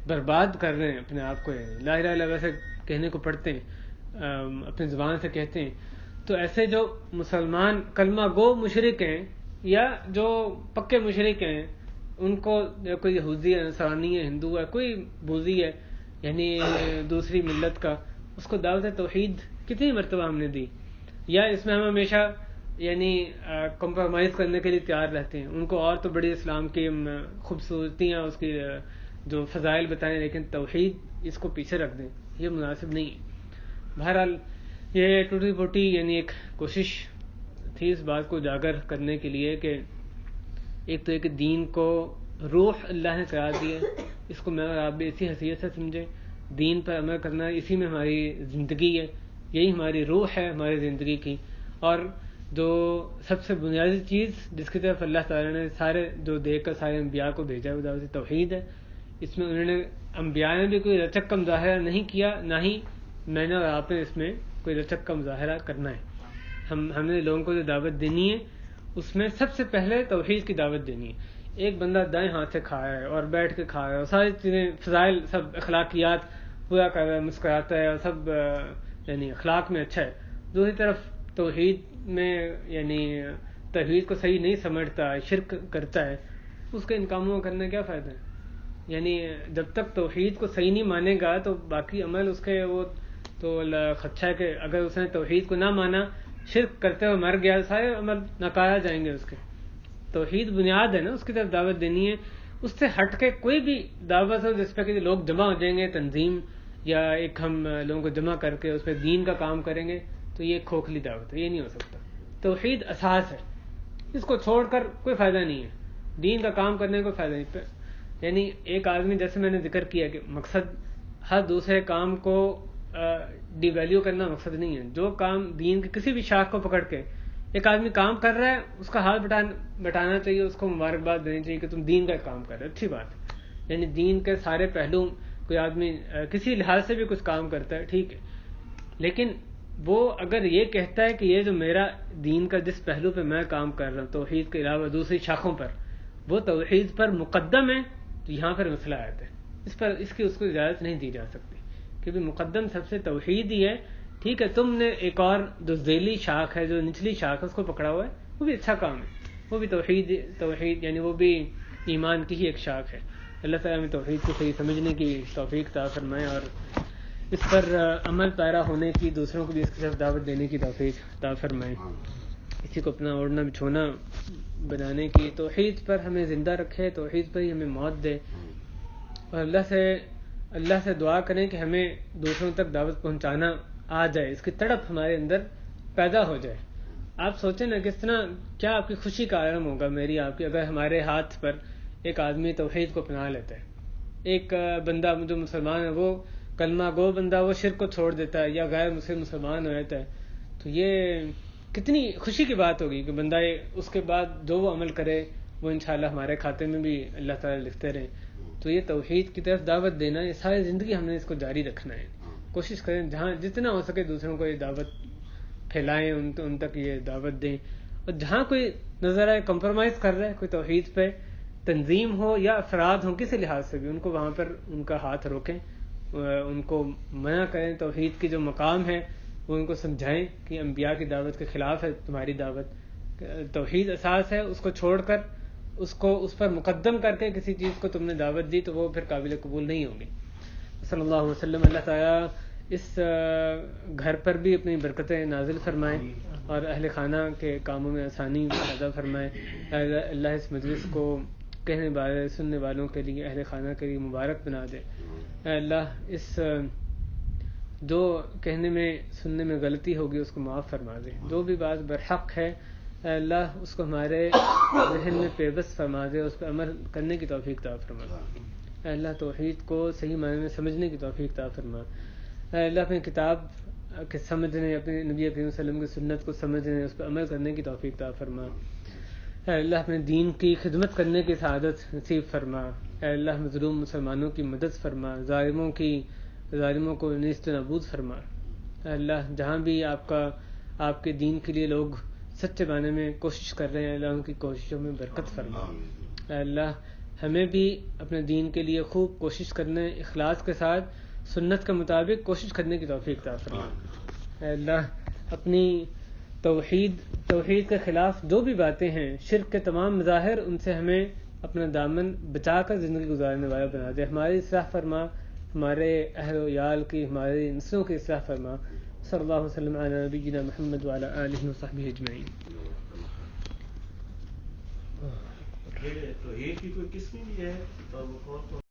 برباد کر رہے ہیں اپنے آپ کو. لا الہ الا اللہ ویسے کہنے کو پڑھتے ہیں، اپنی زبان سے کہتے ہیں. تو ایسے جو مسلمان کلمہ گو مشرک ہیں یا جو پکے مشرک ہیں، ان کو کوئی یہودی ہے، نصرانی ہے، ہندو ہے، کوئی بوذی ہے یعنی دوسری ملت کا، اس کو دعوت توحید کتنی مرتبہ ہم نے دی. یا اس میں ہم ہمیشہ یعنی کمپرومائز کرنے کے لیے تیار رہتے ہیں. ان کو اور تو بڑی اسلام کی خوبصورتیاں، اس کی جو فضائل بتائیں، لیکن توحید اس کو پیچھے رکھ دیں، یہ مناسب نہیں ہے. بہرحال یہ ٹوٹی پھوٹی یعنی ایک کوشش تھی اس بات کو اجاگر کرنے کے لیے کہ ایک تو ایک دین کو روح اللہ نے قرار دی ہے، اس کو میں اور آپ بھی اسی حیثیت سے سمجھیں. دین پر عمل کرنا، اسی میں ہماری زندگی ہے، یہی ہماری روح ہے ہماری زندگی کی. اور جو سب سے بنیادی چیز جس کی طرف اللہ تعالیٰ نے سارے جو دے کر سارے انبیاء کو بھیجا وہ دعوت توحید ہے. اس میں انہوں نے انبیاء نے بھی کوئی رچک کا مظاہرہ نہیں کیا، نہ ہی میں نے اور آپ نے اس میں کوئی رچک کا مظاہرہ کرنا ہے. ہم نے لوگوں کو جو دعوت دینی ہے اس میں سب سے پہلے توحید کی دعوت دینی ہے. ایک بندہ دائیں ہاتھ سے کھا رہا ہے اور بیٹھ کے کھا رہا ہے اور ساری چیزیں فضائل سب اخلاقیات پورا کر رہا ہے، مسکراتا ہے اور سب یعنی اخلاق میں اچھا ہے. دوسری طرف توحید میں یعنی توحید کو صحیح نہیں سمجھتا، شرک کرتا ہے، اس کے ان کاموں کا کرنے کیا فائدہ ہے. یعنی جب تک توحید کو صحیح نہیں مانے گا تو باقی عمل اس کے وہ تو خدشہ ہے کہ اگر اس نے توحید کو نہ مانا، شرک کرتے ہوئے مر گیا، سارے عمل ناکارہ جائیں گے اس کے. توحید بنیاد ہے نا، اس کی طرف دعوت دینی ہے. اس سے ہٹ کے کوئی بھی دعوت ہو جس پہ کہ لوگ جمع ہو جائیں گے، تنظیم یا ایک ہم لوگوں کو جمع کر کے اس پہ دین کا کام کریں گے، تو یہ کھوکھلی دعوت ہے، یہ نہیں ہو سکتا. توحید اساس ہے، اس کو چھوڑ کر کوئی فائدہ نہیں ہے. دین کا کام کرنے کا کوئی فائدہ نہیں. یعنی ایک آدمی، جیسے میں نے ذکر کیا کہ مقصد ہر دوسرے کام کو ڈی ویلیو کرنا مقصد نہیں ہے. جو کام دین کی کسی بھی شاخ کو پکڑ کے ایک آدمی کام کر رہا ہے، اس کا ہاتھ بٹانا چاہیے، اس کو مبارکباد دینی چاہیے کہ تم دین کا کام کر رہے ہو، اچھی بات ہے. یعنی دین کے سارے پہلو کوئی آدمی کسی لحاظ سے بھی کچھ کام کرتا ہے، ٹھیک ہے، لیکن وہ اگر یہ کہتا ہے کہ یہ جو میرا دین کا جس پہلو پہ میں کام کر رہا ہوں توحید کے علاوہ دوسری شاخوں پر وہ توحید پر مقدم ہے، تو یہاں پر مسئلہ آتا ہے. اس کی اس کو اجازت نہیں دی جا سکتی، کیونکہ مقدم سب سے توحید ہی ہے. ٹھیک ہے، تم نے ایک اور جو ذیلی شاخ ہے، جو نچلی شاخ ہے، اس کو پکڑا ہوا ہے، وہ بھی اچھا کام ہے، وہ بھی توحید یعنی وہ بھی ایمان کی ہی ایک شاخ ہے. اللہ تعالیٰ ہمیں توحید کو صحیح سمجھنے کی توفیق عطا فرمائے اور اس پر عمل پیرا ہونے کی، دوسروں کو بھی اس کی طرف دعوت دینے کی توفیق عطا فرمائے. اسی کو اپنا اوڑھنا بچھونا بنانے کی، توحید پر ہمیں زندہ رکھے، توحید پر ہی ہمیں موت دے. اور اللہ سے دعا کریں کہ ہمیں دوسروں تک دعوت پہنچانا آ جائے، اس کی تڑپ ہمارے اندر پیدا ہو جائے. آپ سوچیں نا کس طرح، کیا آپ کی خوشی کا عالم ہوگا میری آپ کی، اگر ہمارے ہاتھ پر ایک آدمی توحید کو اپنا لیتا ہے. ایک بندہ جو مسلمان ہے، وہ کلمہ گو بندہ، وہ شرک کو چھوڑ دیتا ہے یا غیر مسلمان ہو جاتا ہے، تو یہ کتنی خوشی کی بات ہوگی کہ بندہ اس کے بعد جو وہ عمل کرے وہ انشاءاللہ ہمارے کھاتے میں بھی اللہ تعالیٰ لکھتے رہیں. تو یہ توحید کی طرف دعوت دینا، یہ ساری زندگی ہم نے اس کو جاری رکھنا ہے. کوشش کریں جہاں جتنا ہو سکے دوسروں کو یہ دعوت پھیلائیں، ان تک یہ دعوت دیں. اور جہاں کوئی نظر آئے کمپرومائز کر رہا ہے کوئی توحید پہ، تنظیم ہو یا افراد ہوں کسی لحاظ سے بھی، ان کو وہاں پر ان کا ہاتھ روکیں، ان کو منع کریں. توحید کی جو مقام ہے وہ ان کو سمجھائیں کہ انبیاء کی دعوت کے خلاف ہے تمہاری دعوت. توحید اساس ہے، اس کو چھوڑ کر اس پر مقدم کر کے کسی چیز کو تم نے دعوت دی تو وہ پھر قابل قبول نہیں ہوگی. صلی اللہ علیہ وسلم. اللہ تعالیٰ اس گھر پر بھی اپنی برکتیں نازل فرمائیں اور اہل خانہ کے کاموں میں آسانی پیدا فرمائیں. اللہ اس مجلس کو کہنے والے سننے والوں کے لیے اہل خانہ کے لیے مبارک بنا دے. اللہ اس جو کہنے میں سننے میں غلطی ہوگی اس کو معاف فرما دے. جو بھی بات برحق ہے اللہ اس کو ہمارے ذہن میں پیوست فرما دے, اس پہ عمل کرنے کی توفیق عطا فرما. اللہ توحید کو صحیح معنی میں سمجھنے کی توفیق عطا فرما. اللہ اپنی کتاب کے سمجھنے, اپنے نبی کریم صلی اللہ علیہ وسلم کی سنت کو سمجھنے, اس پہ عمل کرنے کی توفیق عطا فرما. اللہ اپنے دین کی خدمت کرنے کی سعادت نصیب فرما. اللہ مظلوم مسلمانوں کی مدد فرما, ظالموں کو نیست نابود فرما. اللہ جہاں بھی آپ کے دین کے لیے لوگ سچے معنی میں کوشش کر رہے ہیں, اللہ ان کی کوششوں میں برکت فرما. اللہ ہمیں بھی اپنے دین کے لیے خوب کوشش کرنے, اخلاص کے ساتھ سنت کے مطابق کوشش کرنے کی توفیق عطا فرما. اللہ اپنی توحید کے خلاف جو بھی باتیں ہیں, شرک کے تمام مظاہر, ان سے ہمیں اپنا دامن بچا کر زندگی گزارنے والا بنا دے. ہماری اصلاح فرما, ہمارے اہل و عیال کی, ہمارے نسلوں کی اصلاح فرما. صلی اللہ وسلم علی نبینا محمد وعلی آلہ وصحبہ اجمعین. توحید کی کوئی قسم بھی ہے؟